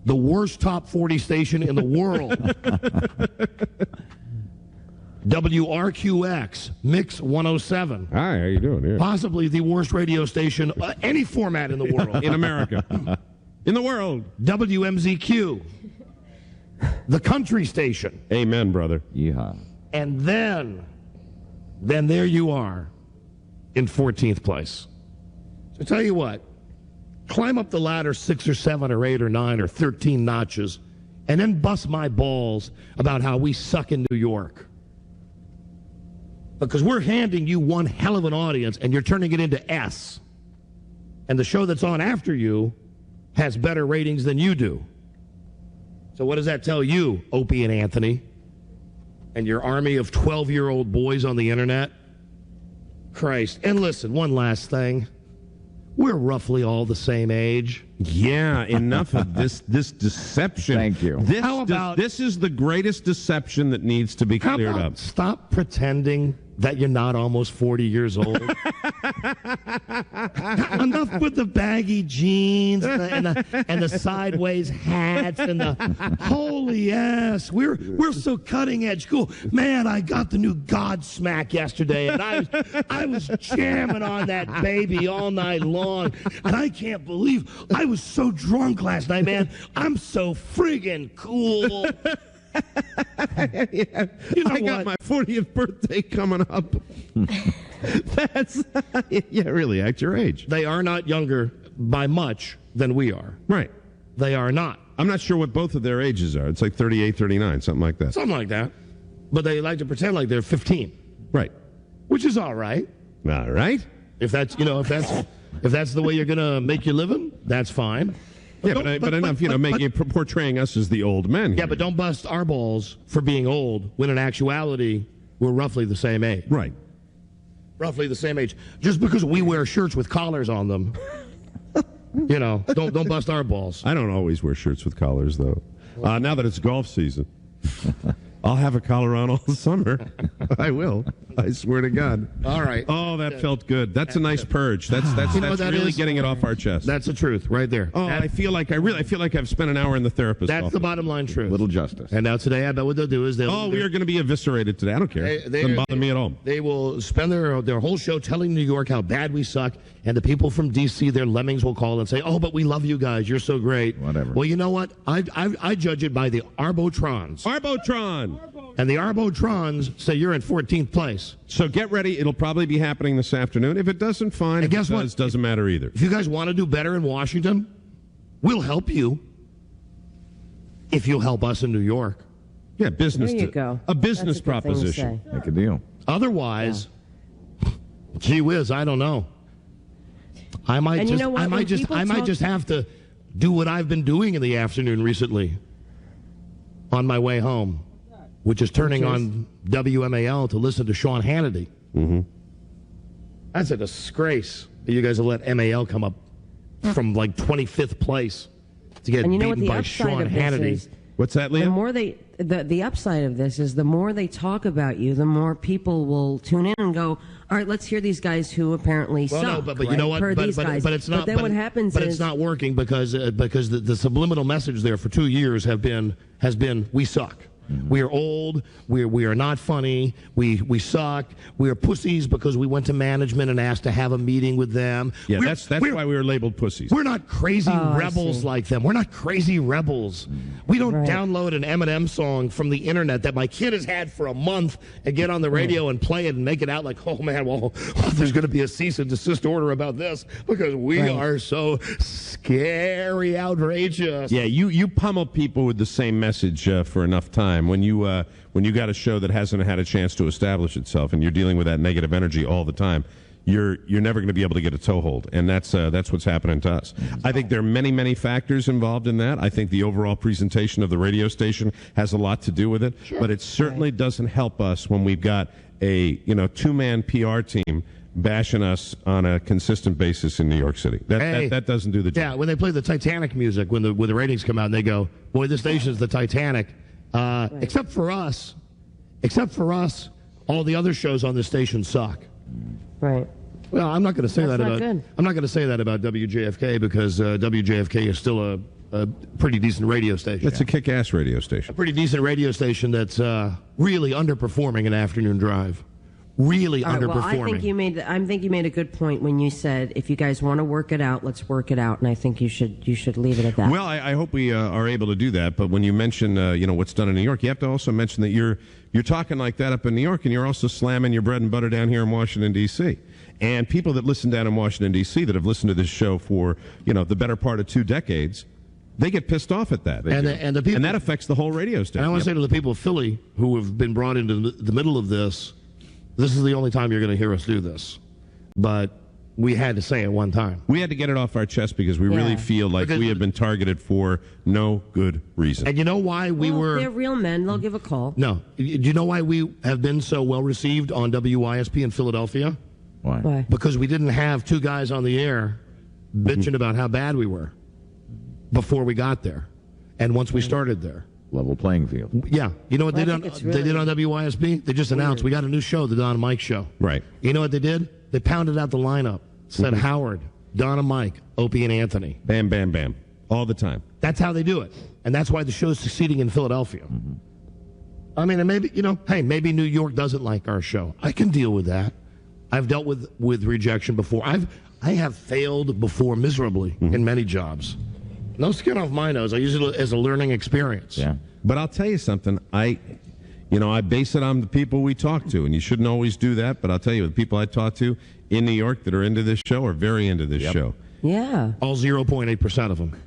the worst top 40 station in the world. WRQX, Mix 107. Hi, how you doing? Yeah. Possibly the worst radio station, any format in the world. In America. In the world. WMZQ, the country station. Amen, brother. Yeehaw. And then there you are in 14th place. So tell you what, climb up the ladder 6 or 7 or 8 or 9 or 13 notches, and then bust my balls about how we suck in New York. Because we're handing you one hell of an audience, and you're turning it into S. And the show that's on after you has better ratings than you do. So what does that tell you, Opie and Anthony, and your army of 12-year-old boys on the internet? Christ. And listen, one last thing. We're roughly all the same age. Yeah, enough of this deception. Thank you. This is the greatest deception that needs to be How cleared about up. stop pretending that you're not almost 40 years old? Enough with the baggy jeans and the sideways hats and the holy ass. We're so cutting edge. Cool. Man, I got the new Godsmack yesterday, and I was jamming on that baby all night long, and I can't believe I was so drunk last night, man. I'm so friggin' cool. Yeah. You know I got my 40th birthday coming up. That's, yeah, really, act your age. They are not younger by much than we are. Right. They are not. I'm not sure what both of their ages are. It's like 38, 39, something like that. Something like that. But they like to pretend like they're 15, Right. which is all right. All right. If that's the way you're going to make your living, that's fine. Yeah, but enough, portraying us as the old men. Yeah, but don't bust our balls for being old when in actuality we're roughly the same age. Right. Roughly the same age. Just because we wear shirts with collars on them, don't bust our balls. I don't always wear shirts with collars, though. Now that it's golf season, I'll have a collar on all summer. I will. I swear to God. All right. Oh, that felt good. That's a nice purge. That's really getting it off our chest. That's the truth, right there. Oh, I feel like I've spent an hour in the therapist's That's office. the bottom line truth. Little justice. And now today, I bet what they'll do is we are going to be eviscerated today. I don't care. Doesn't bother me at all. They will spend their whole show telling New York how bad we suck, and the people from D.C., their lemmings, will call and say, "Oh, but we love you guys. You're so great." Whatever. Well, you know what? I judge it by the Arbotrons. Arbotron. And the Arbotrons say you're in 14th place. So get ready. It'll probably be happening this afternoon. If it doesn't, fine. And guess what? It doesn't matter either. If you guys want to do better in Washington, we'll help you. If you'll help us in New York. Yeah, business. There you go. A business That's a good thing to proposition. say. Make a deal. Otherwise, gee whiz, I don't know. I might And just, you know what? I might When just, people I might talk- just have to do what I've been doing in the afternoon recently on my way home. which is turning on WMAL to listen to Sean Hannity. Mm-hmm. That's a disgrace that you guys have let MAL come up from like 25th place to get beaten by Sean Hannity. What's that, Leah? The more the upside of this is the more they talk about you, the more people will tune in and go, all right, let's hear these guys who apparently suck. No, but you know what? But it's not. But then what happens but it's not working because the subliminal message there for 2 years has been we suck. Mm-hmm. We are old. We are not funny. We suck. We are pussies because we went to management and asked to have a meeting with them. Yeah, that's why we were labeled pussies. We're not crazy rebels like them. We're not crazy rebels. We don't download an Eminem song from the internet that my kid has had for a month and get on the radio and play it and make it out like, oh man, well, there's going to be a cease and desist order about this because we are so scary, outrageous. Yeah, you pummel people with the same message for enough time. When you got a show that hasn't had a chance to establish itself, and you're dealing with that negative energy all the time, you're never going to be able to get a toehold, and that's what's happening to us. I think there are many factors involved in that. I think the overall presentation of the radio station has a lot to do with it, but it certainly doesn't help us when we've got a two-man PR team bashing us on a consistent basis in New York City. That doesn't do the job. Yeah, when they play the Titanic music, when the ratings come out, and they go, boy, this station's the Titanic. Except for us, all the other shows on the station suck. Right. Well, I'm not going to say that about. Good. I'm not going to say that about WJFK because WJFK is still a pretty decent radio station. It's a kick-ass radio station. A pretty decent radio station that's really underperforming an afternoon drive. Really underperforming. Well, I think you made a good point when you said if you guys want to work it out, let's work it out, and I think you should leave it at that. Well, I hope we are able to do that. But when you mention what's done in New York, you have to also mention that you're talking like that up in New York, and you're also slamming your bread and butter down here in Washington D.C. And people that listen down in Washington D.C. that have listened to this show for the better part of 2 decades, they get pissed off at that, and the people, and that affects the whole radio station. And I want to say to the people of Philly who have been brought into the middle of this. This is the only time you're going to hear us do this. But we had to say it one time. We had to get it off our chest because we really feel like we have been targeted for no good reason. And you know why they're real men. They'll give a call. No. Do you know why we have been so well received on WYSP in Philadelphia? Why? Because we didn't have 2 guys on the air bitching about how bad we were before we got there. And once we started there. Level playing field. Yeah. You know what they did on WYSB? They just announced we got a new show, the Don and Mike Show. Right. You know what they did? They pounded out the lineup. Said Howard, Don and Mike, Opie and Anthony. Bam, bam, bam. All the time. That's how they do it. And that's why the show's succeeding in Philadelphia. Mm-hmm. I mean, and maybe, maybe New York doesn't like our show. I can deal with that. I've dealt with rejection before. I have failed before miserably in many jobs. No skin off my nose. I use it as a learning experience. Yeah. But I'll tell you something. I base it on the people we talk to, and you shouldn't always do that. But I'll tell you, the people I talk to in New York that are into this show are very into this show. Yeah. All 0.8% of them.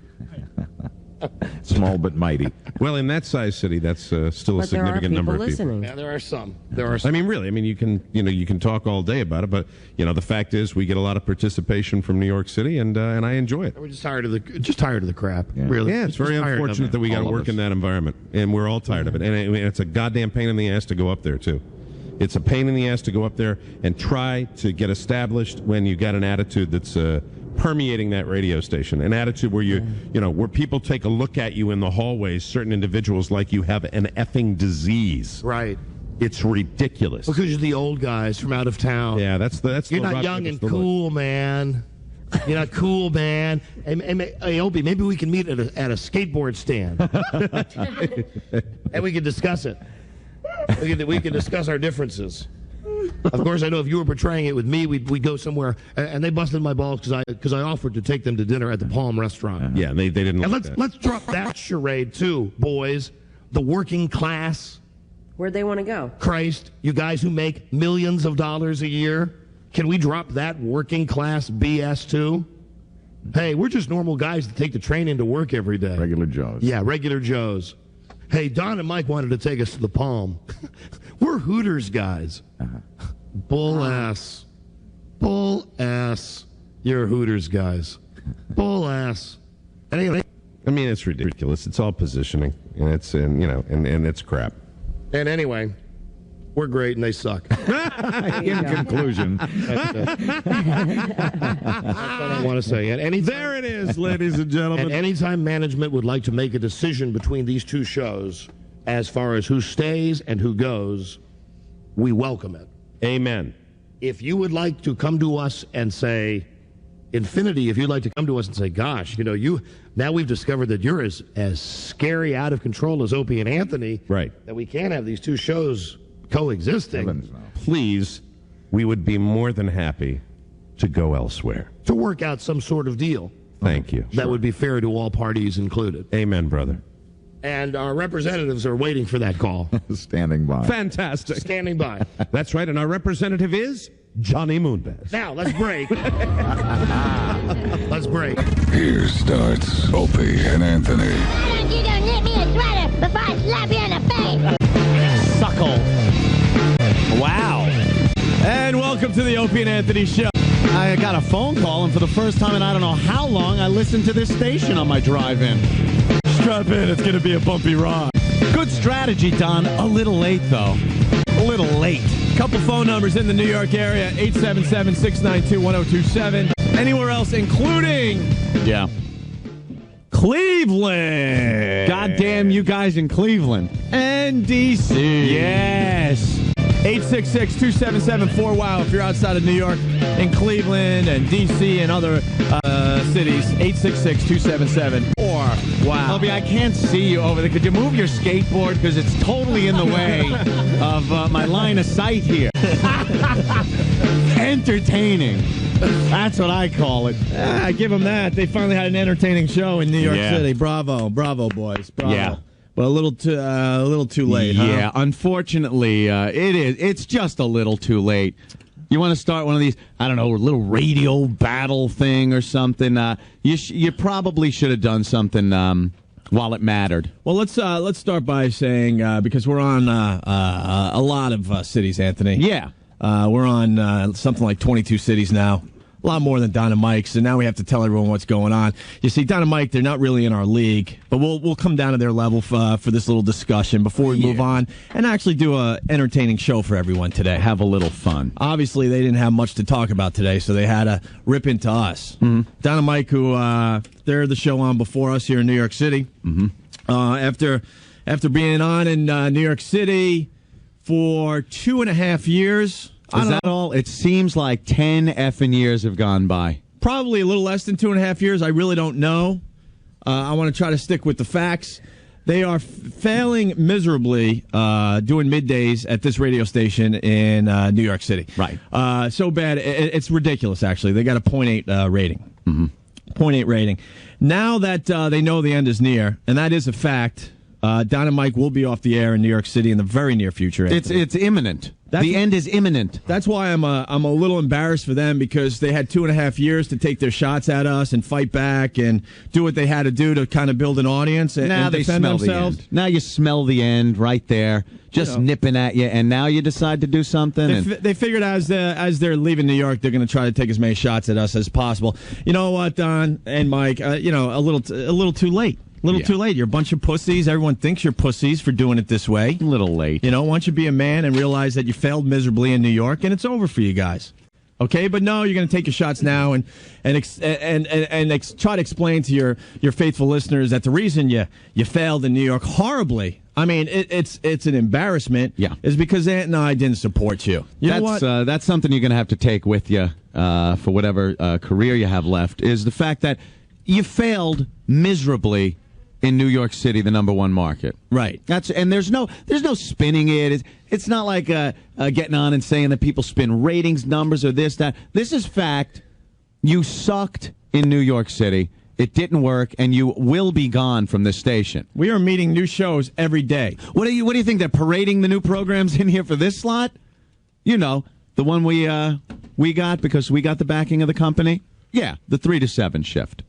Small but mighty. Well, in that size city, that's still a significant number of listening. people. Yeah, there are some. I mean, really. I mean, you can talk all day about it, but the fact is, we get a lot of participation from New York City, and I enjoy it. We're just tired of the crap. Yeah. Really. Yeah, it's very unfortunate that we got to work in that environment, and we're all tired of it. And it's a goddamn pain in the ass to go up there too. It's a pain in the ass to go up there and try to get established when you got an attitude that's permeating that radio station, an attitude where where people take a look at you in the hallways, certain individuals like you have an effing disease. Right. It's ridiculous. Because you're the old guys from out of town. Yeah, that's You're not young and cool, man. You're not cool, man. Hey, Opie, maybe we can meet at a skateboard stand, and we can discuss it. We can discuss our differences. Of course, I know if you were portraying it with me, we'd go somewhere, and they busted my balls because I offered to take them to dinner at the Palm Restaurant. Yeah, they didn't. And like that. let's drop that charade too, boys. The working class. Where'd they want to go? Christ, you guys who make millions of dollars a year, can we drop that working class BS too? Hey, we're just normal guys that take the train into work every day. Regular Joes. Yeah, regular Joes. Hey, Don and Mike wanted to take us to the Palm. We're Hooters guys. Bull ass. Bull ass. You're Hooters guys. Bull ass. I mean, it's ridiculous. It's all positioning, and it's and it's crap. And anyway, we're great and they suck. In conclusion. That's what I want to say. There it is, ladies and And gentlemen. anytime management would like to make a decision between these two shows as far as who stays and who goes, we welcome it. Amen. If you would like to come to us and say, Infinity, if you'd like to come to us and say, gosh, now we've discovered that you're as scary, out of control as Opie and Anthony, Right. that we can't have these two shows coexisting, Heavens, no. Please, we would be more than happy to go elsewhere. to work out some sort of deal Thank you. that would be fair to all parties included. Amen, brother. And our representatives are waiting for that call, Standing by. Fantastic. standing by. That's right, and our representative is Johnny Moonbaz. Now, let's break. Let's break. Here starts Opie and Anthony. Why don't you go knit me a sweater before I slap you in the face? Suckle. Wow. And welcome to the Opie and Anthony Show. I got a phone call, and for the first time in I don't know how long, I listened to this station on my drive-in. Strap in, it's going to be a bumpy ride. Good strategy, Don. A little late, though. A little late. Couple phone numbers in the New York area, 877-692-1027. Anywhere else, including... Yeah. Cleveland. Goddamn you guys in Cleveland. And D.C. Yes. 866-277-4WOW if you're outside of New York, in Cleveland and D.C. and other cities. 866-277-4WOW. Opie, I can't see you over there. Could you move your skateboard? Because it's totally in the way of my line of sight here. Entertaining. That's what I call it. Give them that. They finally had an entertaining show in New York City. Bravo. Bravo, boys. Bravo. Yeah. But a little too late, huh? Yeah, unfortunately, it is. It's just a little too late. You want to start one of these, I don't know, a little radio battle thing or something? You probably should have done something while it mattered. Well, let's start by saying, because we're on a lot of cities, Anthony. Yeah. We're on something like 22 cities now. A lot more than Don and Mike's, and now we have to tell everyone what's going on. You see, Don and Mike, they're not really in our league, but we'll come down to their level for this little discussion before we move on and actually do a entertaining show for everyone today. Have a little fun. Obviously, they didn't have much to talk about today, so they had to rip into us. Mm-hmm. Don and Mike, who they're the show on before us here in New York City. Mm-hmm. After being on in New York City for 2.5 years. Is that all? It seems like 10 effing years have gone by. Probably a little less than 2.5 years. I really don't know. I want to try to stick with the facts. They are failing miserably doing middays at this radio station in New York City. Right. So bad. It's ridiculous, actually. They got a 0.8 rating. Mm-hmm. 0.8 rating. Now that they know the end is near, and that is a fact, Don and Mike will be off the air in New York City in the very near future. Anthony. It's imminent. The end is imminent. That's why I'm a little embarrassed for them, because they had 2.5 years to take their shots at us and fight back and do what they had to do to kind of build an audience and defend themselves. Now you smell the end right there, just nipping at you, and now you decide to do something. They figured as they're leaving New York, they're going to try to take as many shots at us as possible. You know what, Don and Mike? A little too late. Too late. You're a bunch of pussies. Everyone thinks you're pussies for doing it this way. A little late. Why don't you be a man and realize that you failed miserably in New York and it's over for you guys? Okay, but no, you're going to take your shots now and try to explain to your faithful listeners that the reason you failed in New York horribly, I mean, it's an embarrassment. Yeah, is because Aunt and I didn't support you. Know what? That's something you're going to have to take with you for whatever career you have left. Is the fact that you failed miserably in New York City, the number one market. Right. And there's no spinning it. It's not like getting on and saying that people spin ratings numbers or this, that. This is fact. You sucked in New York City. It didn't work, and you will be gone from this station. We are meeting new shows every day. What do you think? They're parading the new programs in here for this slot? The one we got because we got the backing of the company? Yeah, the 3 to 7 shift.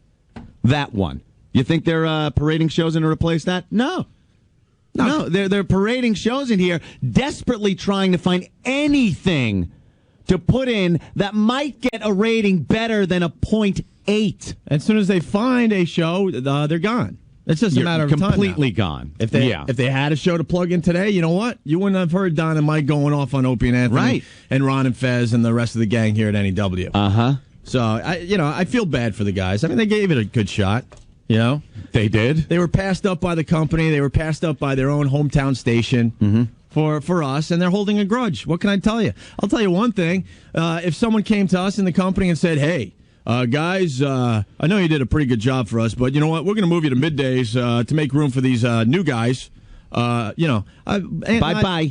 That one. You think they're parading shows in to replace that? No. They're parading shows in here, desperately trying to find anything to put in that might get a rating better than a 0.8. As soon as they find a show, they're gone. It's just a matter of completely time gone. If they had a show to plug in today, you know what? You wouldn't have heard Don and Mike going off on Opie and Anthony and Ron and Fez and the rest of the gang here at NEW. So I feel bad for the guys. I mean, they gave it a good shot. You know, they did. They were passed up by the company. They were passed up by their own hometown station for us, and they're holding a grudge. What can I tell you? I'll tell you one thing. If someone came to us in the company and said, "Hey, guys, I know you did a pretty good job for us, but you know what? We're going to move you to middays to make room for these new guys." Bye-bye.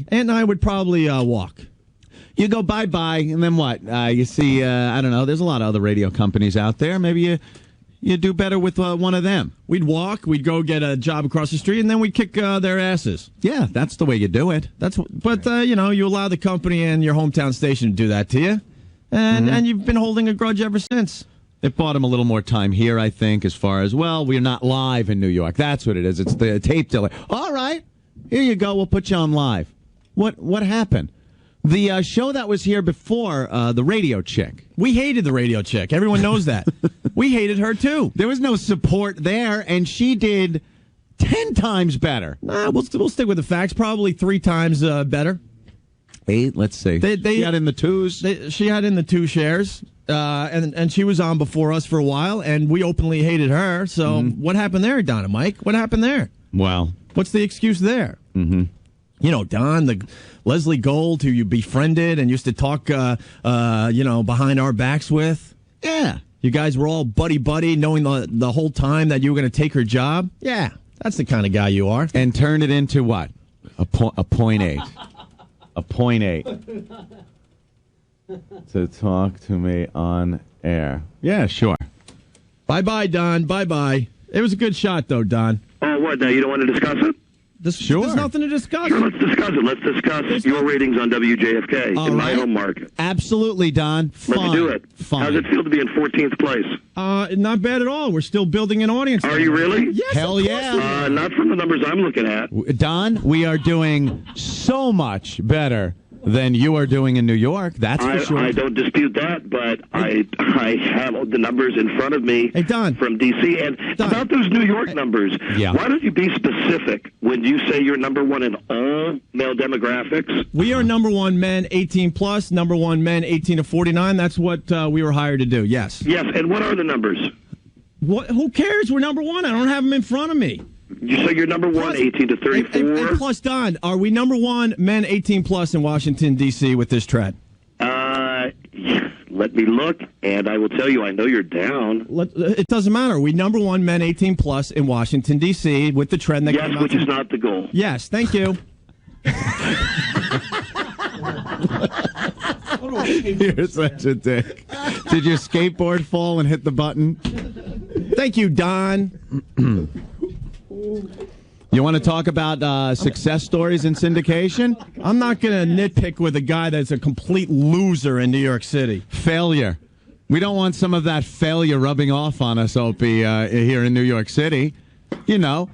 Ant and I would probably walk. You go bye-bye, and then what? You see, I don't know, there's a lot of other radio companies out there. Maybe you do better with one of them. We'd walk, we'd go get a job across the street, and then we'd kick their asses. Yeah, that's the way you do it. But you allow the company and your hometown station to do that to you, and you've been holding a grudge ever since. It bought him a little more time here, I think, as far as, well, we're not live in New York. That's what it is. It's the tape delay. All right, here you go. We'll put you on live. What happened? The show that was here before, the radio chick. We hated the radio chick. Everyone knows that. We hated her, too. There was no support there, and she did 10 times better. Nah, we'll stick with the facts. Probably 3 times better. 8, let's see. She had in the 2s. She had in the 2 shares, and she was on before us for a while, and we openly hated her. So what happened there, Don and Mike? What happened there? Well, what's the excuse there? You know, Don, the Leslie Gold, who you befriended and used to talk, behind our backs with. Yeah. You guys were all buddy-buddy, knowing the whole time that you were going to take her job. Yeah, that's the kind of guy you are. And turn it into what? A point 8. A point 8. To talk to me on air. Yeah, sure. Bye-bye, Don. Bye-bye. It was a good shot, though, Don. Oh, what? Now you don't want to discuss it? Sure. There's nothing to discuss. Sure, let's discuss it. Let's discuss your ratings on WJFK in my home market. Absolutely, Don. Let's do it. Fine. How's it feel to be in 14th place? Not bad at all. We're still building an audience. Are you really? Yes. Hell yeah. Not from the numbers I'm looking at. Don, we are doing so much better than you are doing in New York. That's for sure. I don't dispute that, but I have the numbers in front of me from D.C. And about those New York numbers, why don't you be specific when you say you're number 1 in all male demographics? We are number 1 men 18 plus, number 1 men 18 to 49. That's what we were hired to do. Yes. Yes, and what are the numbers? Who cares? We're number 1. I don't have them in front of me. So you're number 1, 18 to 34? And plus, Don, are we number 1 men 18 plus in Washington, D.C. with this trend? Let me look, and I will tell you I know you're down. It doesn't matter. Are we number 1 men 18 plus in Washington, D.C. with the trend that yes, which is not the goal. Yes, thank you. You're such a dick. Did your skateboard fall and hit the button? Thank you, Don. You want to talk about success stories in syndication? I'm not going to nitpick with a guy that's a complete loser in New York City. Failure. We don't want some of that failure rubbing off on us, Opie, here in New York City. You know.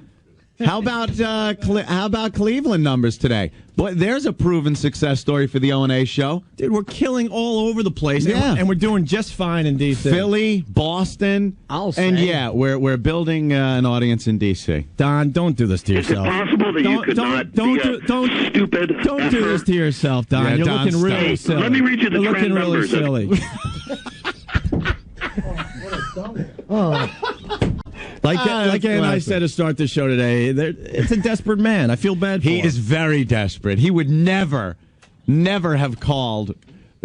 How about Cleveland numbers today? Boy, there's a proven success story for the O&A show. Dude, we're killing all over the place, and we're doing just fine in D.C. Philly, Boston, and we're building an audience in D.C. Don, don't do this to yourself. Is it possible that you could not be stupid? Don't do this to yourself, Don. Yeah, You're Don, looking really silly. Let me read you the You're trend looking really numbers. silly. Like Ann and I said to start the show today, it's a desperate man. I feel bad for him. He is very desperate. He would never have called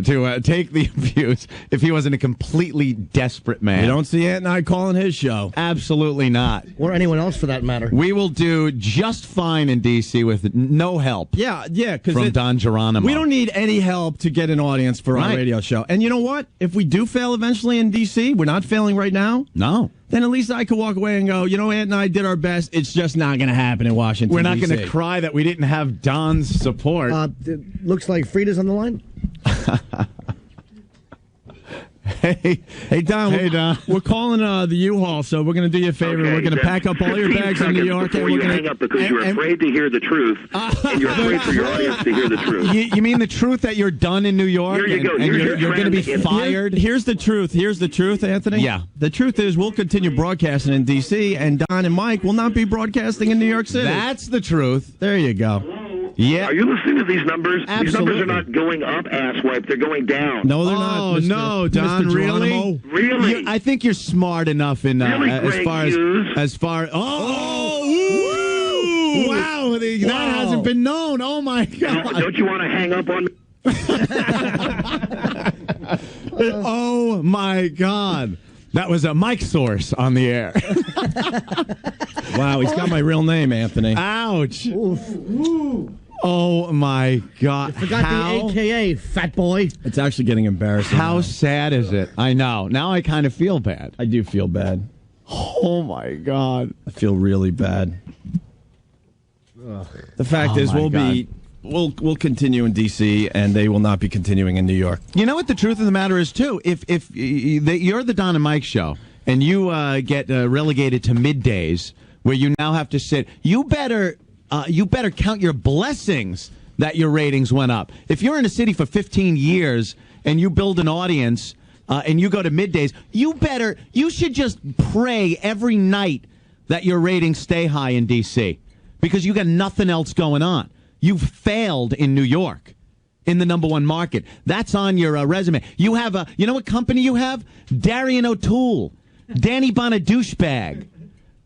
to take the abuse if he wasn't a completely desperate man. You don't see Ant and I calling his show. Absolutely not. Or anyone else for that matter. We will do just fine in D.C. with no help. Yeah, because from Don Geronimo. We don't need any help to get an audience for our radio show. And you know what? If we do fail eventually in D.C., we're not failing right now. No. Then at least I could walk away and go, Ant and I did our best. It's just not going to happen in Washington, We're not D.C. going to cry that we didn't have Don's support. Looks like Frida's on the line. Hey, Don. Hey, Don. We're calling the U-Haul, so we're going to do you a favor. Okay, we're going to pack up all your bags in New York. Before and we're you gonna, hang up, because you're afraid to hear the truth, and you're afraid for your audience to hear the truth. You mean the truth that you're done in New York? Here you go. And Here's your you're going to be friend. fired? Here's the truth. Here's the truth, Anthony. Yeah. The truth is we'll continue broadcasting in D.C., and Don and Mike will not be broadcasting in New York City. That's the truth. There you go. Yeah. Are you listening to these numbers? Absolutely. These numbers are not going up, asswipe. They're going down. No, they're Oh, not. no, Don, Mr. really? Geronimo. Really? I think you're smart enough in Really, as Greg far Hughes? as far. Oh, wow! That hasn't been known. Oh my God! Don't you want to hang up on me? Oh my God! That was a mic source on the air. Wow, he's got my real name, Anthony. Ouch! Oh my God! Forgot the AKA, fat boy. It's actually getting embarrassing. How now. sad is it? I know. Now I kind of feel bad. I do feel bad. Oh my God! I feel really bad. The fact is, my we'll continue in D.C. and they will not be continuing in New York. You know what the truth of the matter is too. If you're the Don and Mike show and you get relegated to middays where you now have to sit, you better count your blessings that your ratings went up. If you're in a city for 15 years and you build an audience and you go to middays, you should just pray every night that your ratings stay high in D.C. because you got nothing else going on. You've failed in New York, in the number one market. That's on your resume. You have you know what company you have? Darian O'Toole, Danny Bonadouchebag,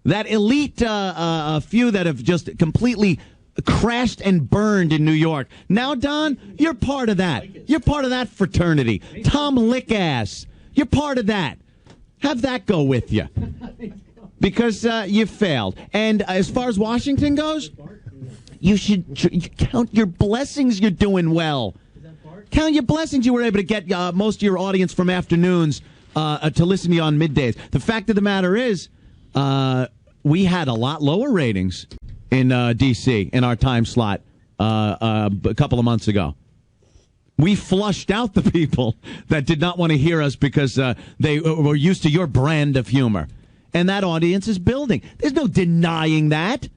that elite few that have just completely crashed and burned in New York. Now, Don, you're part of that. You're part of that fraternity. Tom Lickass, you're part of that. Have that go with you. Because you failed. And as far as Washington goes, you should count your blessings you're doing well. Count your blessings you were able to get most of your audience from afternoons to listen to you on middays. The fact of the matter is, we had a lot lower ratings in D.C. in our time slot a couple of months ago. We flushed out the people that did not want to hear us because they were used to your brand of humor. And that audience is building. There's no denying that.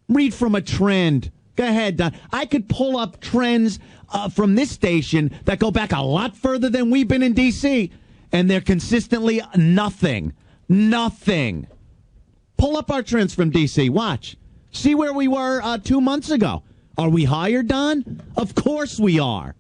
Read from a trend. Go ahead, Don. I could pull up trends from this station that go back a lot further than we've been in D.C., and they're consistently nothing. Nothing. Pull up our trends from D.C. Watch. See where we were 2 months ago. Are we higher, Don? Of course we are.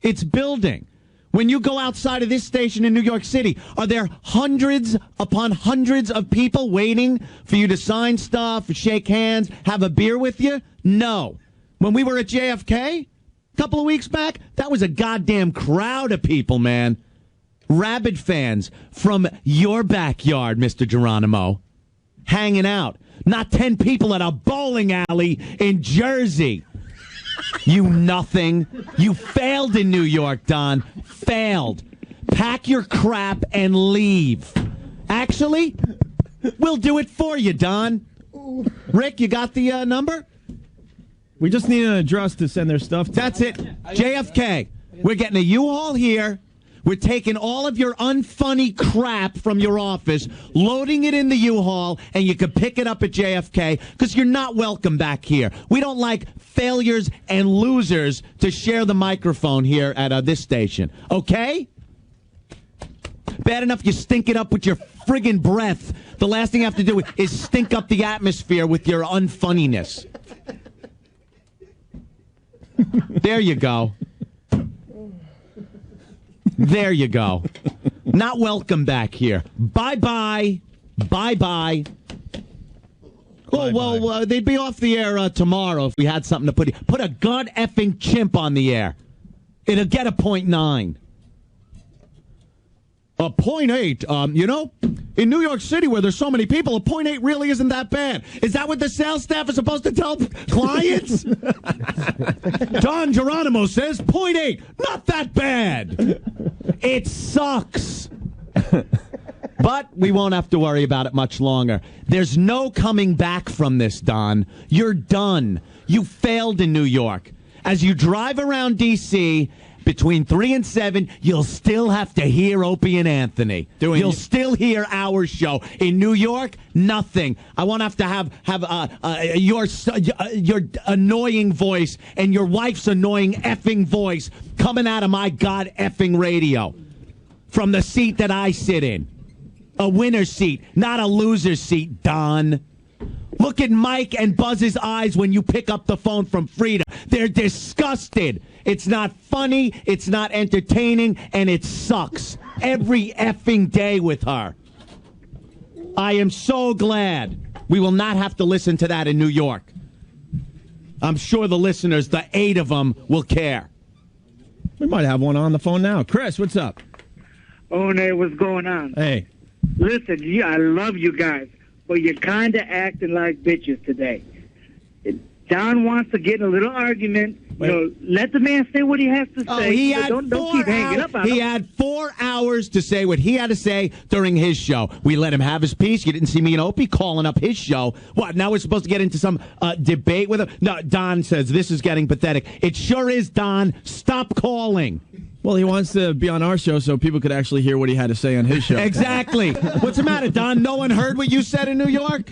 It's building. When you go outside of this station in New York City, are there hundreds upon hundreds of people waiting for you to sign stuff, shake hands, have a beer with you? No. When we were at JFK a couple of weeks back, that was a goddamn crowd of people, man. Rabid fans from your backyard, Mr. Geronimo, hanging out. Not 10 people at a bowling alley in Jersey. You nothing. You failed in New York, Don. Failed. Pack your crap and leave. Actually, we'll do it for you, Don. Rick, you got the number? We just need an address to send their stuff to. That's it. JFK. We're getting a U-Haul here. We're taking all of your unfunny crap from your office, loading it in the U-Haul, and you can pick it up at JFK because you're not welcome back here. We don't like failures and losers to share the microphone here at this station. Okay? Bad enough you stink it up with your friggin' breath. The last thing you have to do is stink up the atmosphere with your unfunniness. There you go. There you go. Not welcome back here. Bye-bye. Bye-bye. Oh, well, they'd be off the air tomorrow if we had something to put a god-effing chimp on the air. It'll get a 0.9. A 0.8, you know, in New York City where there's so many people, a 0.8 really isn't that bad. Is that what the sales staff is supposed to tell clients? Don Geronimo says 0.8, not that bad. It sucks. But we won't have to worry about it much longer. There's no coming back from this, Don. You're done. You failed in New York. As you drive around D.C., between 3 and 7, you'll still have to hear Opie and Anthony. You'll still hear our show. In New York, nothing. I won't have to have your annoying voice and your wife's annoying effing voice coming out of my god effing radio from the seat that I sit in. A winner's seat, not a loser's seat, Don. Look at Mike and Buzz's eyes when you pick up the phone from Frida. They're disgusted. It's not funny, it's not entertaining, and it sucks every effing day with her. I am so glad we will not have to listen to that in New York. I'm sure the listeners, the 8 of them, will care. We might have one on the phone now. Chris, what's up? One, what's going on? Hey. Listen, I love you guys, but you're kind of acting like bitches today. Don wants to get in a little argument. Let the man say what he has to say. Don't keep hanging up on him. He had 4 hours to say what he had to say during his show. We let him have his piece. You didn't see me and Opie calling up his show. What, now we're supposed to get into some debate with him? No, Don says this is getting pathetic. It sure is, Don. Stop calling. Well, he wants to be on our show so people could actually hear what he had to say on his show. Exactly. What's the matter, Don? No one heard what you said in New York?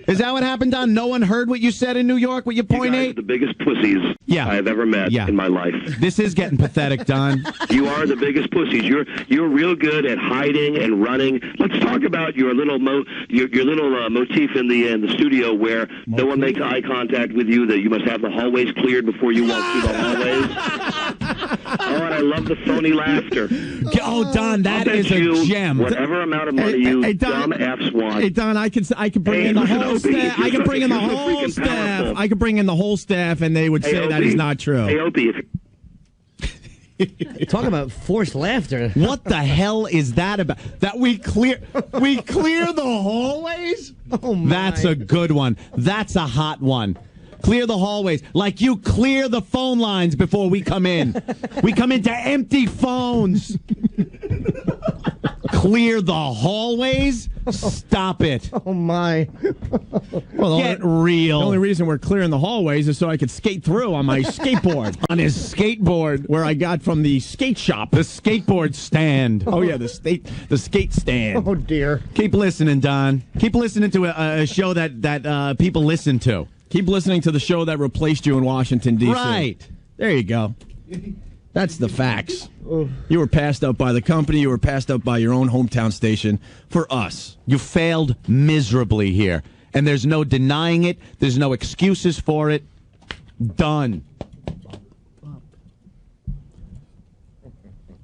Is that what happened, Don? No one heard what you said in New York with your point eight? The biggest pussies I've ever met in my life. This is getting pathetic, Don. You are the biggest pussies. You're real good at hiding and running. Let's talk about your little motif in the studio where no one makes eye contact with you. That you must have the hallways cleared before you walk through the hallways. Oh, and I love the phony laughter. Oh, Don, that is a gem. Whatever amount of money you dumb Fs want. Hey, Don, I can bring in the whole staff. I can bring in the whole staff. I can bring in the whole staff, and they would say that is not true. Hey, Opie, talk about forced laughter. What the hell is that about? That we clear the hallways? Oh my. That's a good one. That's a hot one. Clear the hallways. Like you clear the phone lines before we come in. We come into empty phones. Clear the hallways? Stop it. Oh, my. Well, Get real. The only reason we're clearing the hallways is so I could skate through on my skateboard. On his skateboard. Where I got from the skate shop. The skateboard stand. Oh, yeah, the skate stand. Oh, dear. Keep listening, Don. Keep listening to a show that people listen to. Keep listening to the show that replaced you in Washington, D.C. Right. There you go. That's the facts. You were passed up by the company. You were passed up by your own hometown station for us. You failed miserably here. And there's no denying it. There's no excuses for it. Done.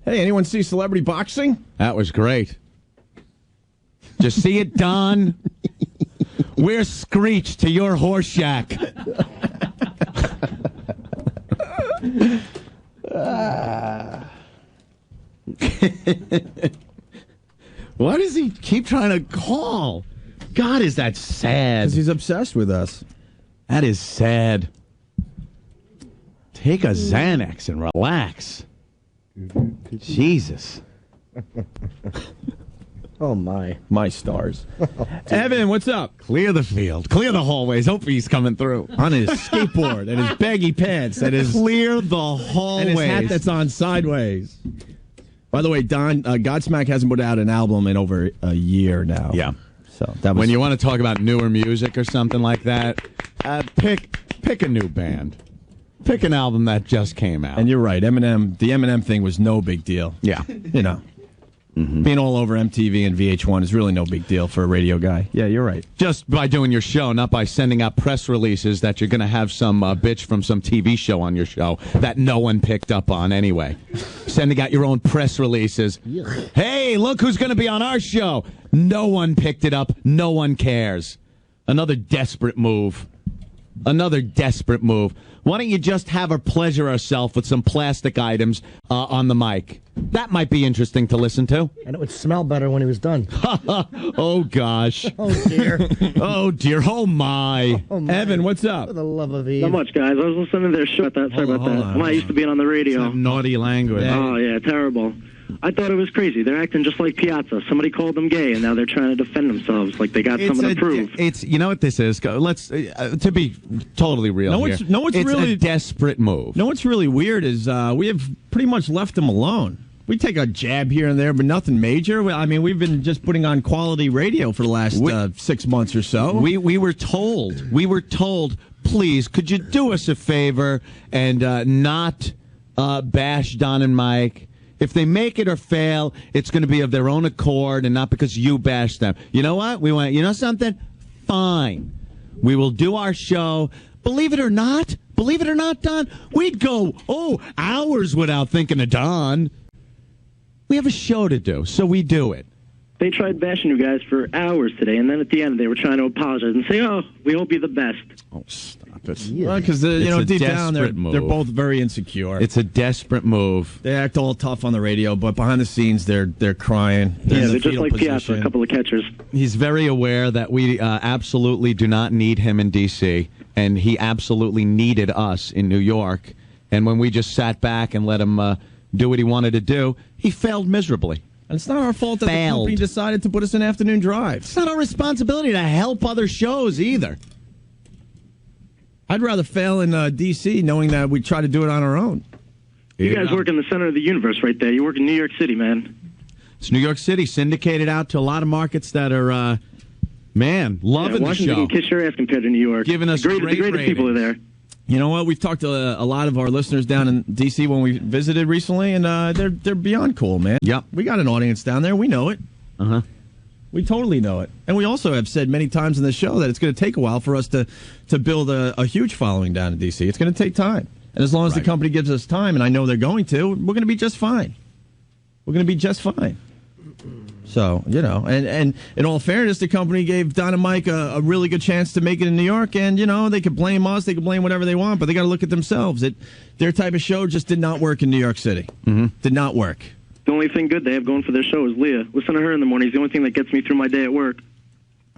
Hey, anyone see Celebrity Boxing? That was great. Just see it, Don? We're Screech to your horse shack. Why does he keep trying to call? God, is that sad? Because he's obsessed with us. That is sad. Take a Xanax and relax. Jesus. Oh, my. My stars. Evan, what's up? Clear the field. Clear the hallways. Hope he's coming through. On his skateboard and his baggy pants. And his Clear the hallways. And his hat that's on sideways. By the way, Don, Godsmack hasn't put out an album in over a year now. Yeah. So that was... When you want to talk about newer music or something like that, pick a new band. Pick an album that just came out. And you're right. Eminem, the Eminem thing was no big deal. Yeah. You know. Mm-hmm. Being all over MTV and VH1 is really no big deal for a radio guy. Yeah, you're right. Just by doing your show, not by sending out press releases that you're going to have some bitch from some TV show on your show that no one picked up on anyway. Sending out your own press releases. Hey, look who's going to be on our show. No one picked it up. No one cares. Another desperate move. Another desperate move. Why don't you just have her pleasure herself with some plastic items on the mic? That might be interesting to listen to. And it would smell better when he was done. Oh, gosh. Oh, dear. Oh, dear. Oh, my. Oh, my. Evan, what's up? For the love of Eve. Not much, guys. I was listening to their show. Sorry about that. I'm not used to being on the radio. Naughty language. Oh, yeah, terrible. I thought it was crazy. They're acting just like Piazza. Somebody called them gay, and now they're trying to defend themselves like they got something to prove. You know what this is? Let's to be totally real it's it's really a desperate move. No, what's really weird is we have pretty much left them alone. We take a jab here and there, but nothing major. I mean, we've been just putting on quality radio for the last 6 months or so. We were told, please, could you do us a favor and not bash Don and Mike? If they make it or fail, it's going to be of their own accord and not because you bashed them. You know what? We went, you know something? Fine. We will do our show. Believe it or not, Don, we'd go, hours without thinking of Don. We have a show to do, so we do it. They tried bashing you guys for hours today, and then at the end they were trying to apologize and say, we hope you're the best. Oh, stop it. Well, because, deep down, they're both very insecure. It's a desperate move. They act all tough on the radio, but behind the scenes, they're crying. They're just like Piazza, a couple of catchers. He's very aware that we absolutely do not need him in D.C., and he absolutely needed us in New York. And when we just sat back and let him do what he wanted to do, he failed miserably. And it's not our fault that the company decided to put us in afternoon drive. It's not our responsibility to help other shows either. I'd rather fail in D.C. knowing that we try to do it on our own. You guys work in the center of the universe right there. You work in New York City, man. It's New York City, syndicated out to a lot of markets that are, loving the show. Washington can kiss your ass compared to New York. Giving us the greatest people are there. You know what? We've talked to a lot of our listeners down in D.C. when we visited recently, and they're beyond cool, man. Yep. We got an audience down there. We know it. Uh-huh. We totally know it. And we also have said many times in the show that it's going to take a while for us to build a huge following down in D.C. It's going to take time. And as long as the company gives us time, and I know they're going to, we're going to be just fine. We're going to be just fine. So, and in all fairness, the company gave Don and Mike a really good chance to make it in New York, and, they could blame us, they could blame whatever they want, but they got to look at themselves. Their type of show just did not work in New York City. Mm-hmm. Did not work. The only thing good they have going for their show is Leah. Listen to her in the morning. It's the only thing that gets me through my day at work.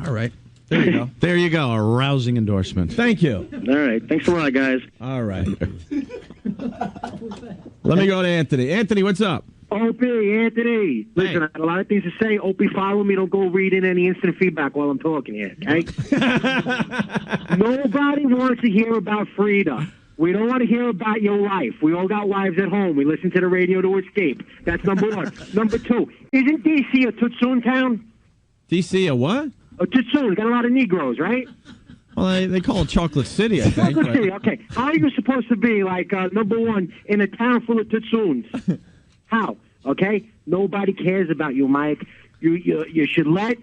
All right. There you go. There you go. A rousing endorsement. Thank you. All right. Thanks a lot, guys. All right. Let me go to Anthony. Anthony, what's up? Opie, Anthony. Listen, I have a lot of things to say. Opie, follow me. Don't go read in any instant feedback while I'm talking here, okay? Nobody wants to hear about Frida. We don't want to hear about your life. We all got lives at home. We listen to the radio to escape. That's number one. Number two, isn't D.C. a Tutsoon town? D.C. a what? A Tutsoon. Got a lot of Negroes, right? Well, they call it Chocolate City, I think. Chocolate City, okay. How are you supposed to be, number one, in a town full of Tutsoons? How? Okay? Nobody cares about you, Mike. You should let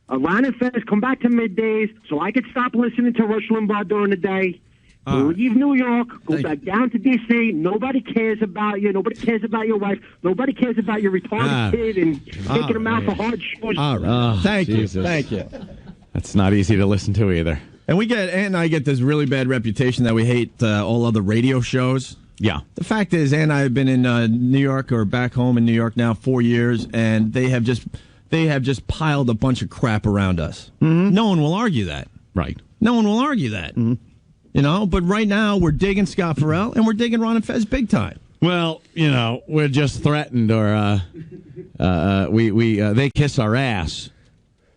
Ron and Fez come back to middays so I could stop listening to Rush Limbaugh during the day. Leave New York, go back down to D.C. Nobody cares about you. Nobody cares about your wife. Nobody cares about your retarded kid and taking him out for hard shoes. All right. Thank you. That's not easy to listen to either. And Ant and I get this really bad reputation that we hate all other radio shows. Yeah. The fact is, Ant and I have been in New York or back home in New York now 4 years, and they have just piled a bunch of crap around us. Mm-hmm. No one will argue that. Right. No one will argue that. Mm-hmm. But right now we're digging Scott Farrell and we're digging Ron and Fez big time. Well, we're just threatened, or they kiss our ass,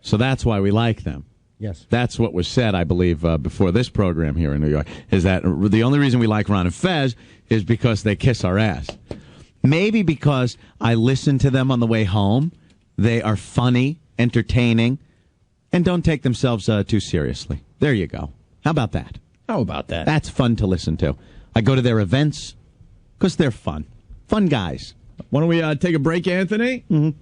so that's why we like them. Yes. That's what was said, I believe, before this program here in New York, is that the only reason we like Ron and Fez is because they kiss our ass. Maybe because I listen to them on the way home. They are funny, entertaining, and don't take themselves too seriously. There you go. How about that? How about that? That's fun to listen to. I go to their events because they're fun. Fun guys. Why don't we take a break, Anthony? Mm-hmm.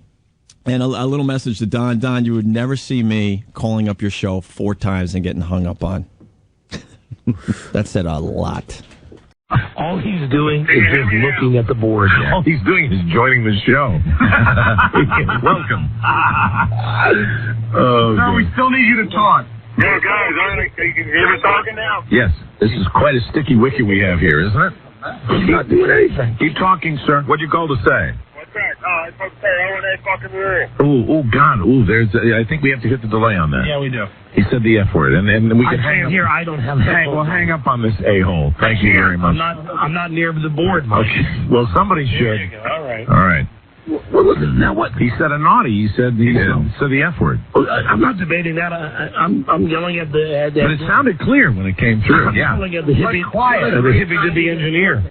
And a little message to Don. Don, you would never see me calling up your show 4 times and getting hung up on. That said a lot. All he's doing is just looking at the board. All he's doing is joining the show. Welcome. No, we still need you to talk. Yeah, guys, you can hear me talking now? Yes, this is quite a sticky wicket we have here, isn't it? He's not doing anything. Keep talking, sir. What'd you call to say? What's that? I'm supposed to say, O&A fucking rule. Oh, God. I think we have to hit the delay on that. Yeah, we do. He said the F word, and we can hang up. Here, I don't have that. We'll hang up on this a-hole. Thank you very much. I'm not near the board much. Okay. Well, somebody should. All right. All right. What was it? Now what? He said a naughty. He said the F word. I'm not debating that. I'm yelling at the. But it sounded clear when it came through. I'm yelling at the hippie, the hippie-dippy engineer.